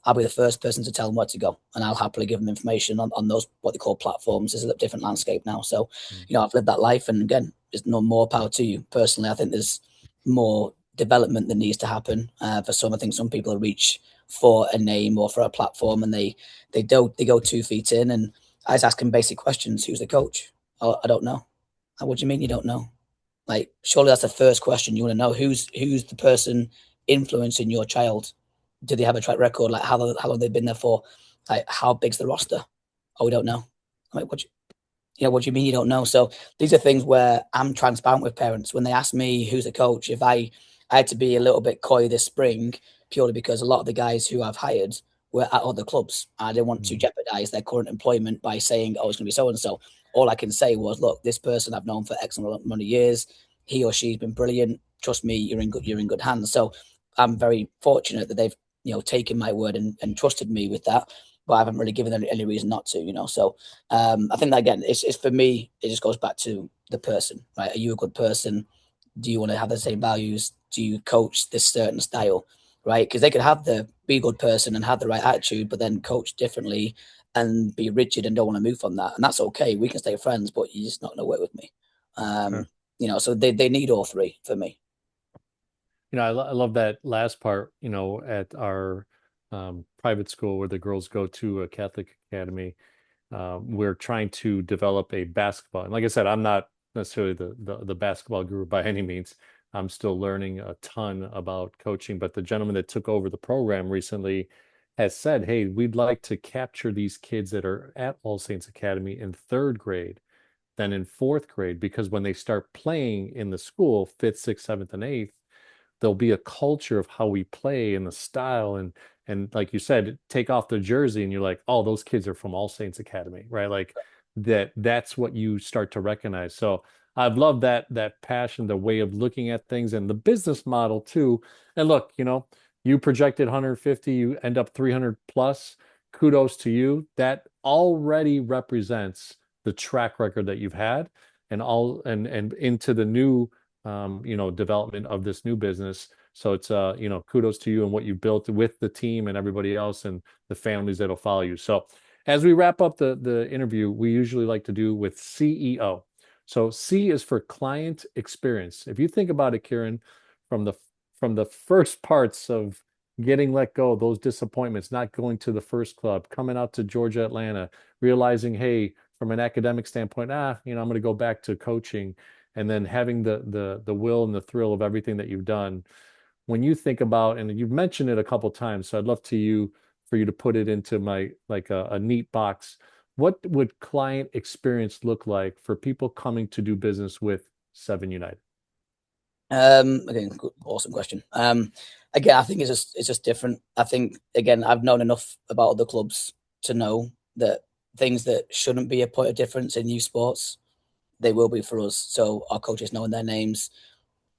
I'll be the first person to tell them where to go, and I'll happily give them information on those what they call platforms. It's a different landscape now, so I've lived that life, and again, there's no more power to you. Personally, I think there's more development that needs to happen for some. I think some people reach for a name or for a platform, and they go 2 feet in, and I just ask them basic questions. Who's the coach? Oh, I don't know. What do you mean you don't know? Like, surely that's the first question you want to know. Who's the person influencing your child? Do they have a track record? Like how long they've been there for? Like how big's the roster? Oh, we don't know. I'm like, what do you mean you don't know? So these are things where I'm transparent with parents when they ask me who's the coach. If I had to be a little bit coy this spring, purely because a lot of the guys who I've hired were at other clubs. I didn't want to Hmm. jeopardize their current employment by saying, oh, it's going to be so and so. All I can say was, look, this person I've known for X amount of years. He or she's been brilliant. Trust me, you're in good hands. So I'm very fortunate that they've taken my word and trusted me with that. But I haven't really given them any reason not to. So I think that again, it's for me. It just goes back to the person, right? Are you a good person? Do you want to have the same values? Do you coach this certain style, right? Because they could have the be a good person and have the right attitude, but then coach differently and be rigid and don't want to move from that, and that's okay. We can stay friends, but you're just not going to work with me. Sure. So they need all three for me. I love that last part, at our private school where the girls go to a Catholic academy. We're trying to develop a basketball. And like I said, I'm not necessarily the basketball guru by any means. I'm still learning a ton about coaching, but the gentleman that took over the program recently has said, hey, we'd like to capture these kids that are at All Saints Academy in third grade, then in fourth grade, because when they start playing in the school, fifth, sixth, seventh, and eighth, there'll be a culture of how we play and the style and like you said, take off the jersey and you're like, oh, those kids are from All Saints Academy, right? Like that's what you start to recognize. So I've loved that passion, the way of looking at things and the business model too. And look, you projected 150, you end up 300 plus. Kudos to you. That already represents the track record that you've had and into the new development of this new business. So it's kudos to you and what you built with the team and everybody else and the families that'll follow you. So as we wrap up the interview, we usually like to do with CEO. So C is for client experience. If you think about it, Kieran, from the from the first parts of getting let go, those disappointments, not going to the first club, coming out to Georgia, Atlanta, realizing, hey, from an academic standpoint, I'm going to go back to coaching, and then having the will and the thrill of everything that you've done. When you think about, and you've mentioned it a couple times, so I'd love for you to put it into my like a neat box. What would client experience look like for people coming to do business with Seven United? Again, good, awesome question. Again, I think it's just different. I think again, I've known enough about other clubs to know that things that shouldn't be a point of difference in youth sports, they will be for us. So our coaches knowing their names,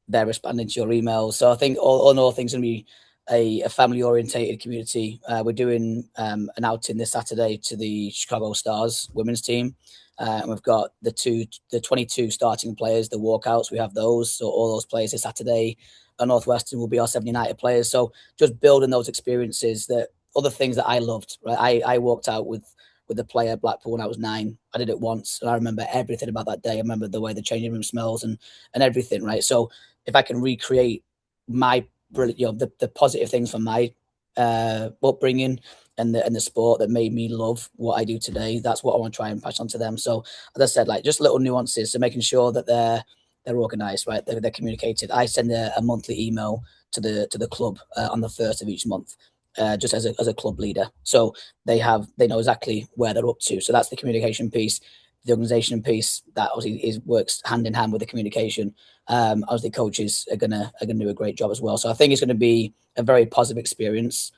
they're responding to your emails. So I think all in all, things going to be a family orientated community. We're doing an outing this Saturday to the Chicago Stars women's team. And we've got the 22 starting players, the walkouts. We have those. So all those players this Saturday at Northwestern will be our 7 United players. So just building those experiences, that other things that I loved, right? I walked out with the player at Blackpool when I was 9. I did it once, and I remember everything about that day. I remember the way the changing room smells and everything, right? So if I can recreate my brilliant, the positive things from my upbringing and the sport that made me love what I do today, that's what I want to try and pass on to them. So as I said, like just little nuances, so making sure that they're organized, right? They're communicated. I send a monthly email to the club on the first of each month. Just as a club leader, so they know exactly where they're up to. So that's the communication piece. The organisation piece that obviously works hand in hand with the communication. Obviously, coaches are gonna do a great job as well. So I think it's going to be a very positive experience.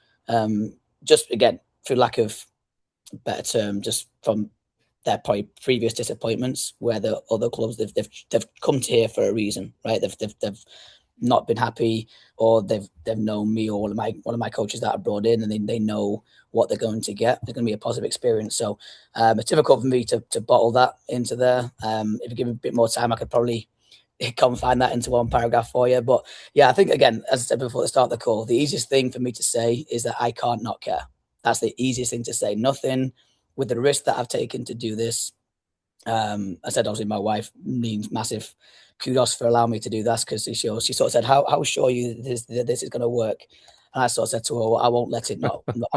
Just again, through lack of better term, just from their probably previous disappointments, where the other clubs they've come to here for a reason, right? They've not been happy, or they've known me or one of my coaches that I brought in, and they know what they're going to get. It's going to be a positive experience. So it's difficult for me to bottle that into there. If you give me a bit more time, I could probably confine that into one paragraph for you. But yeah, I think again, as I said before at the start of the call, the easiest thing for me to say is that I can't not care. That's the easiest thing to say. Nothing with the risk that I've taken to do this. I said obviously my wife needs massive kudos for allowing me to do that, because she sort of said, how sure you this is going to work? And I sort of said to her, well, I won't let it not You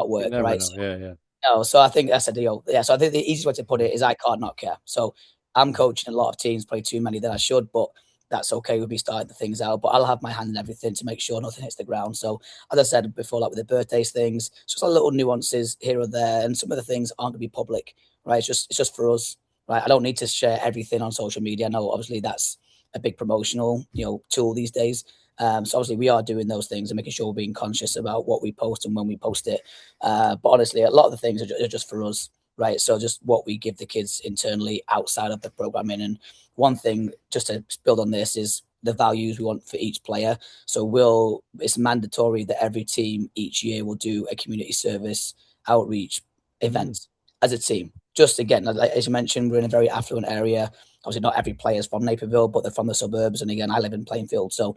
work, never right? know. So Yeah, yeah. no, so I think I said, yeah. So I think the easiest way to put it is I can't not care. So I'm coaching a lot of teams, probably too many than I should, but that's okay with me starting the things out. But I'll have my hand in everything to make sure nothing hits the ground. So as I said before, like with the birthdays things, just a little nuances here or there, and some of the things aren't going to be public, right? It's just for us, right? I don't need to share everything on social media. I know obviously that's a big promotional, tool these days. So obviously we are doing those things and making sure we're being conscious about what we post and when we post it. But honestly, a lot of the things are just for us, right? So just what we give the kids internally outside of the programming. And one thing, just to build on this, is the values we want for each player. So it's mandatory that every team each year will do a community service outreach Mm. event as a team. Just again, as you mentioned, we're in a very affluent area. Obviously, not every player is from Naperville, but they're from the suburbs. And again, I live in Plainfield, so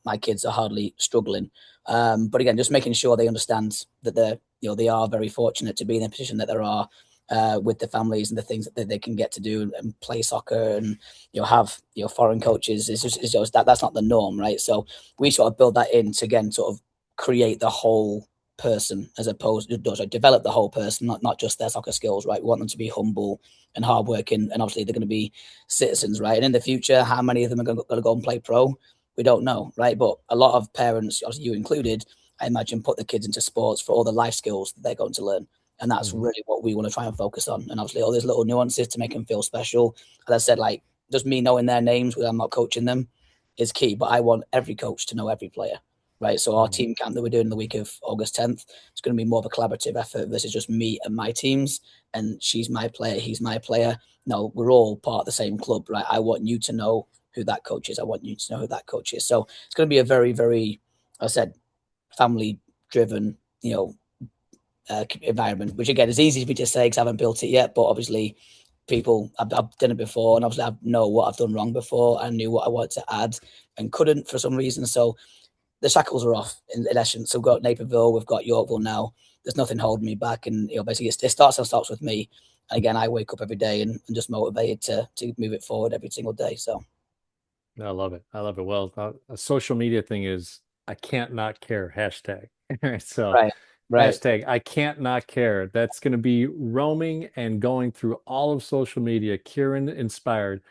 my kids are hardly struggling. But again, just making sure they understand that they are very fortunate to be in the position that there are, with the families and the things that they can get to do and play soccer and have foreign coaches. It's just that's not the norm, right? So we sort of build that in to again sort of create the whole person, as opposed to develop the whole person, not just their soccer skills, right? We want them to be humble and hardworking, and obviously they're going to be citizens, right? And in the future, how many of them are going to go and play pro? We don't know, right? But a lot of parents, obviously you included, I imagine, put the kids into sports for all the life skills that they're going to learn. And that's Mhm. really what we want to try and focus on. And obviously all these little nuances to make them feel special. As I said, like just me knowing their names when I'm not coaching them is key. But I want every coach to know every player. right? So our Mhm. team camp that we're doing the week of August 10th, it's going to be more of a collaborative effort versus just me and my teams. And she's my player, he's my player. No, we're all part of the same club, right? I want you to know who that coach is. I want you to know who that coach is. So it's going to be a very, very, I said, family driven, environment, which again is easy for me to say because I haven't built it yet. But obviously, I've done it before, and obviously I know what I've done wrong before. I knew what I wanted to add and couldn't for some reason. So the shackles are off in essence. So we've got Naperville, we've got Yorkville now. There's nothing holding me back, and basically it starts and stops with me. And again, I wake up every day and just motivated to move it forward every single day. So I love it. I love it. Well, a social media thing is I can't not care hashtag. So right, right, hashtag I can't not care. That's going to be roaming and going through all of social media. Kieran inspired.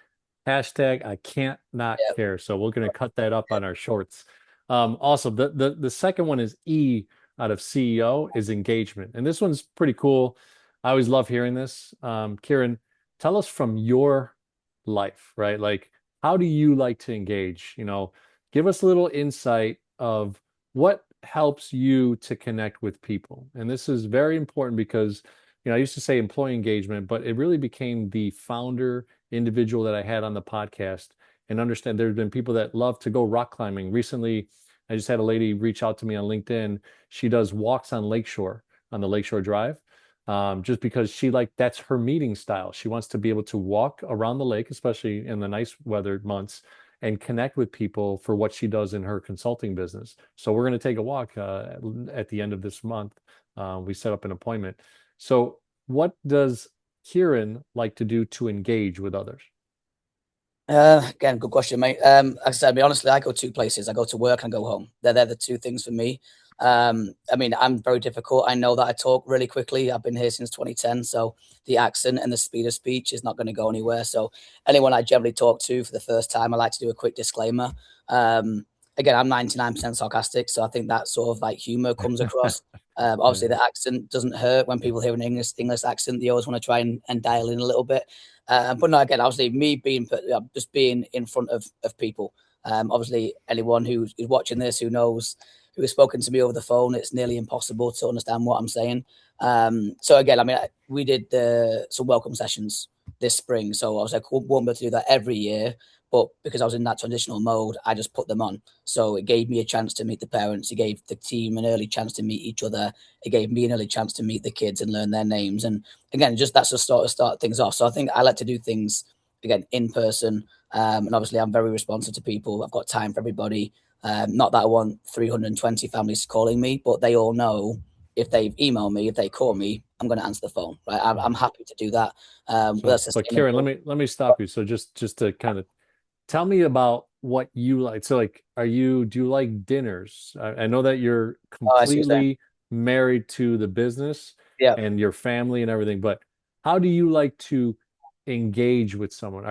Hashtag I can't not yeah, care. So we're going to cut that up on our shorts. Also, the second one is E out of CEO is engagement. And this one's pretty cool. I always love hearing this. Kieran, tell us from your life, right? Like, how do you like to engage? Give us a little insight of what helps you to connect with people. And this is very important because, I used to say employee engagement, but it really became the founder individual that I had on the podcast and understand there's been people that love to go rock climbing. Recently, I just had a lady reach out to me on LinkedIn. She does walks on Lakeshore, on the Lakeshore Drive, just because that's her meeting style. She wants to be able to walk around the lake, especially in the nice weather months, and connect with people for what she does in her consulting business. So we're going to take a walk at the end of this month. We set up an appointment. So what does Kieran like to do to engage with others? Again, good question, mate. Like I said, honestly, I go two places. I go to work and I go home. They're the two things for me. I'm very difficult. I know that I talk really quickly. I've been here since 2010, so the accent and the speed of speech is not going to go anywhere. So anyone I generally talk to for the first time, I like to do a quick disclaimer. Again, I'm 99% sarcastic, so I think that sort of like humor comes across. Obviously, Yeah. the accent doesn't hurt when people hear an English accent. They always want to try and dial in a little bit. But no, again, obviously, me being just being in front of people. Obviously, anyone who's watching this who knows who has spoken to me over the phone, it's nearly impossible to understand what I'm saying. So again, we did some welcome sessions this spring, so I was like, won't be able to do that every year. But because I was in that transitional mode, I just put them on. So it gave me a chance to meet the parents. It gave the team an early chance to meet each other. It gave me an early chance to meet the kids and learn their names. And again, just that's just start things off. So I think I like to do things again in person. And obviously, I'm very responsive to people. I've got time for everybody. Not that I want 320 families calling me, but they all know if they email me, if they call me, I'm going to answer the phone. Right? I'm Yeah. happy to do that. But So, that's but Kieran, let sustainable. me stop you. So just to kind of tell me about what you like. So like, do you like dinners? I know that you're Oh, I see what you're saying. completely married to the business Yeah, and your family and everything, but how do you like to engage with someone?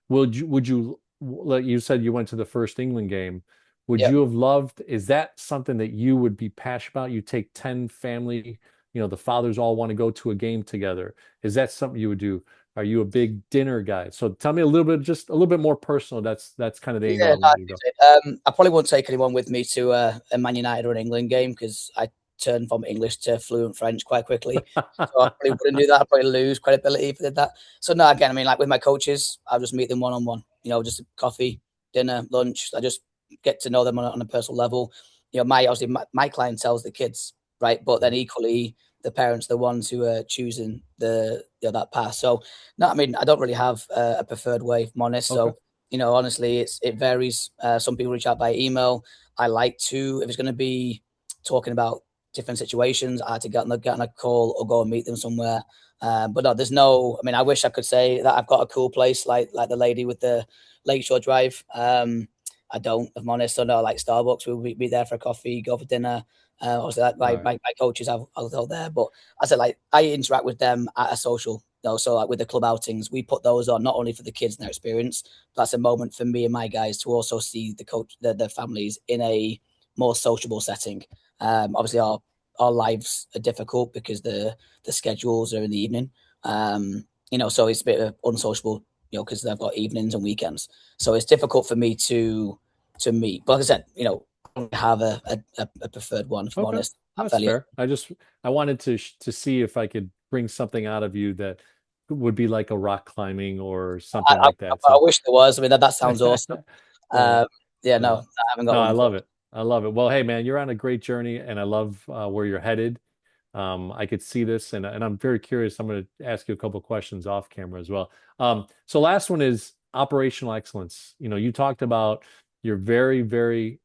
Would you, like you said, you went to the first England game. Would yeah. you have loved, is that something that you would be passionate about? You take 10 family, the fathers all want to go to a game together. Is that something you would do? Are you a big dinner guy? So tell me a little bit, just a little bit more personal. That's kind of the angle Yeah, I no, I want you to go. appreciate it. I probably won't take anyone with me to a Man United or an England game because I turned from English to fluent French quite quickly. So I probably wouldn't do that. I'd probably lose credibility if I did that. So no, again, like with my coaches, I'll just meet them one on one. Just coffee, dinner, lunch. I just get to know them on a personal level. Obviously my clientele's the kids, right? But then Mhm. equally the parents, the ones who are choosing that path. So no, I don't really have a preferred way, if I'm honest. Okay. So honestly, it varies. Some people reach out by email. I like to, if it's going to be talking about different situations, I like to get on a call or go and meet them somewhere. But no, there's no. I wish I could say that I've got a cool place like the lady with the Lakeshore Drive. I don't, if I'm honest. So no, like Starbucks, we'll be there for a coffee, go for dinner. Obviously, like All right. my coaches, I'll go there. But I said, like, I interact with them at a social. So like with the club outings, we put those on not only for the kids and their experience, but that's a moment for me and my guys to also see the families in a more sociable setting. Obviously, our lives are difficult because the schedules are in the evening. So it's a bit of unsociable, because they've got evenings and weekends. So it's difficult for me to meet. But like I said, don't have a preferred one, if I'm Okay, honest. I'm that's fairly fair. I wanted to see if I could bring something out of you that would be like a rock climbing or something like that. I So wish there was. I mean, that sounds awesome. yeah, Yeah, no, no, I haven't got no, one, I love unfortunately. it. I love it. Well, hey man, you're on a great journey, and I love where you're headed. I could see this, and I'm very curious. I'm going to ask you a couple questions off camera as well. So last one is operational excellence. You know, you talked about you're very, very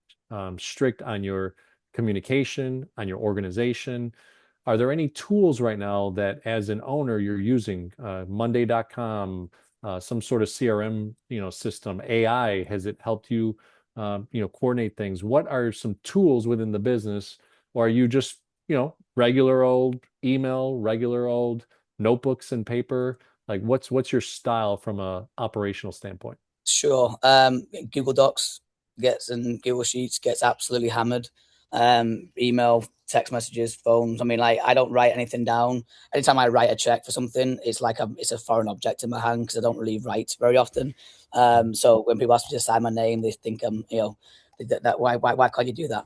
strict on your communication, on your organization. Are there any tools right now that, as an owner, you're using? Monday.com, some sort of CRM, system, AI, has it helped you, coordinate things? What are some tools within the business, or are you just, regular old email, regular old notebooks and paper? Like, what's your style from a operational standpoint? Sure. Google Docs gets and Google Sheets gets absolutely hammered. Email, text messages, phones. I mean, like I don't write anything down. Anytime I write a check for something, it's like it's a foreign object in my hand because I don't really write very often. So when people ask me to sign my name, they think that why can't you do that?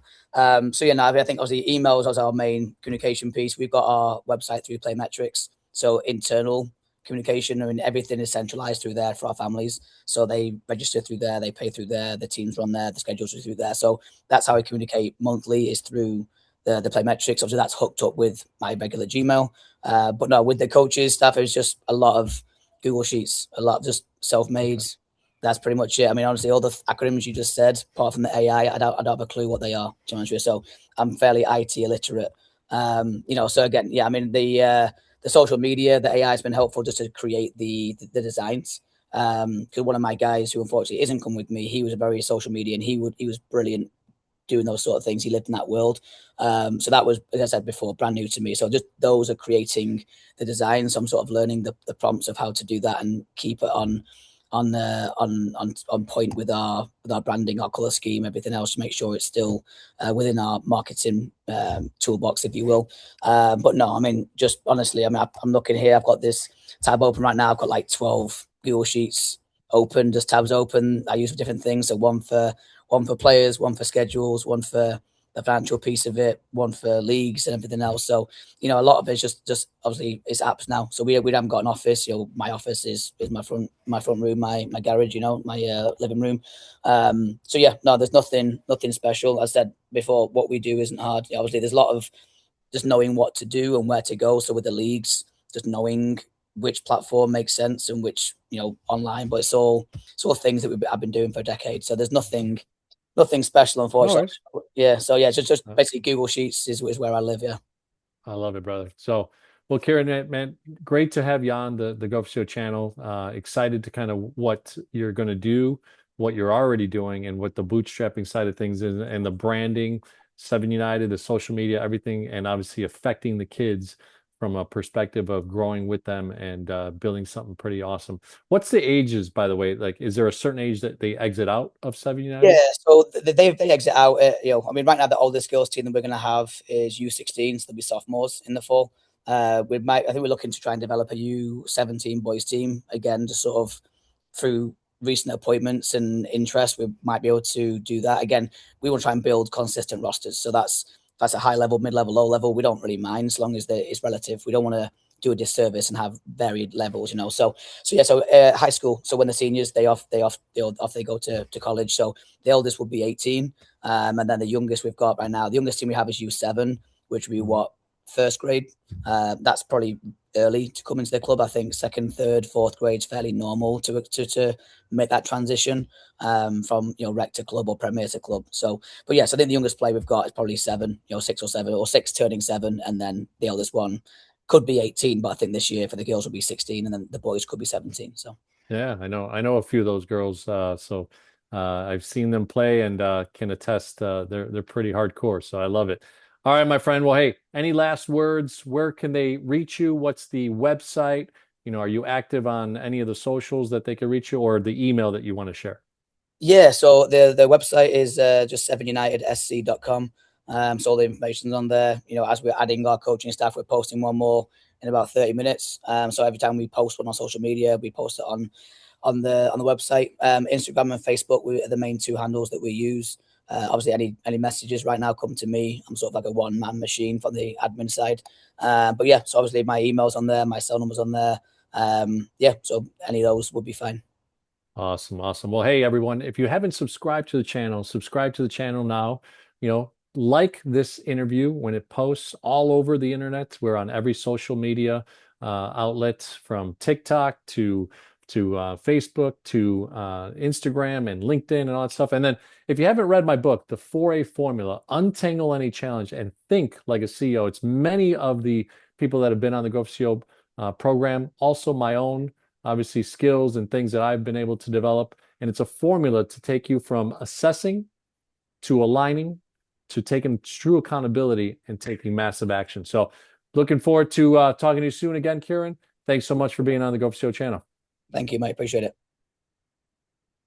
So yeah, no, I think obviously emails is our main communication piece. We've got our website through Playmetrics, so internal communication. I mean, everything is centralized through there for our families. So they register through there, they pay through there, the teams run there, the schedules are through there. So that's how I communicate monthly is through the play metrics. Obviously, that's hooked up with my regular Gmail. But no, with the coaches stuff, it's just a lot of Google Sheets, a lot of just self-made. Okay. That's pretty much it. I mean, honestly, all the acronyms you just said, apart from the AI, I don't have a clue what they are, to be honest with you. So I'm fairly IT illiterate. So again, yeah, I mean, the social media, the AI has been helpful just to create the designs. Because one of my guys who unfortunately isn't come with me, he was very social media and he was brilliant doing those sort of things. He lived in that world. So that was, as I said before, brand new to me. So just those are creating the design. So I'm sort of learning the prompts of how to do that and keep it on point with our branding, our color scheme, everything else to make sure it's still within our marketing toolbox, if you will. But no, I mean, just honestly, I mean, I'm looking here. I've got this tab open right now. I've got like 12 Google Sheets open, just tabs open. I use for different things. So one for players, one for schedules, one for the financial piece of it, one for leagues and everything else. So a lot of it's just obviously it's apps now. So we haven't got an office. My office is my front room, my garage. My living room. So yeah, no, there's nothing special. As I said before, what we do isn't hard. Obviously, there's a lot of just knowing what to do and where to go. So with the leagues, just knowing which platform makes sense and which online, but it's all things that I've been doing for a decade. So there's nothing special, No unfortunately. worries. Yeah, so yeah, just Uh, basically Google Sheets is where I live. Yeah. I love it, brother. So, well, Kieran, man, great to have you on the GO4CEO channel. Excited to kind of what you're going to do, what you're already doing, and what the bootstrapping side of things is, and the branding, Seven United, the social media, everything, and obviously affecting the kids from a perspective of growing with them and building something pretty awesome. What's the ages, by the way? Like, is there a certain age that they exit out of Seven Yeah, United? so they exit out. I mean, right now the oldest girls team that we're going to have is U16, so they'll be sophomores in the fall. I think we're looking to try and develop a U17 boys team again, just sort of through recent appointments and interest. We might be able to do that again. We want to try and build consistent rosters, so that's a high level, mid level, low level. We don't really mind as long as it's relative. We don't want to do a disservice and have varied levels. So yeah, so high school. So when the seniors they go to college. So the eldest would be 18. And then the youngest we've got right now, the youngest team we have is U7, which would be Mhm. what, first grade. That's probably early to come into the club. I think second, third, fourth grade is fairly normal to make that transition from rec to club or premier to club. So, but yes, I think the youngest player we've got is probably seven, 6 or 7, or six turning 7, and then the eldest one could be 18, but I think this year for the girls will be 16, and then the boys could be 17. So Yeah, I know a few of those girls. So I've seen them play and can attest they're pretty hardcore. So I love it. All right, my friend. Well, hey, any last words? Where can they reach you? What's the website? Are you active on any of the socials that they can reach you, or the email that you want to share? yeah, so the website is just 7unitedsc.com. So all the information's on there. As we're adding our coaching staff, we're posting one more in about 30 minutes. So every time we post one on social media, we post it on the website. Instagram and Facebook are the main two handles that we use. Obviously, any messages right now come to me. I'm sort of like a one-man machine from the admin side. But yeah, so obviously my email's on there, my cell number's on there. Yeah, so any of those would be fine. Awesome, awesome. Well, hey everyone, if you haven't subscribed to the channel, subscribe to the channel now. Like this interview when it posts all over the internet. We're on every social media outlet from TikTok to Facebook to Instagram and LinkedIn and all that stuff. And then if you haven't read my book, The 4A Formula, Untangle Any Challenge and Think Like a CEO, it's many of the people that have been on the GO4CEO program, also my own obviously skills and things that I've been able to develop. And it's a formula to take you from assessing to aligning to taking true accountability and taking massive action. So looking forward to talking to you soon again, Kieran. Thanks so much for being on the Go for Show channel. Thank you, mate. Appreciate it.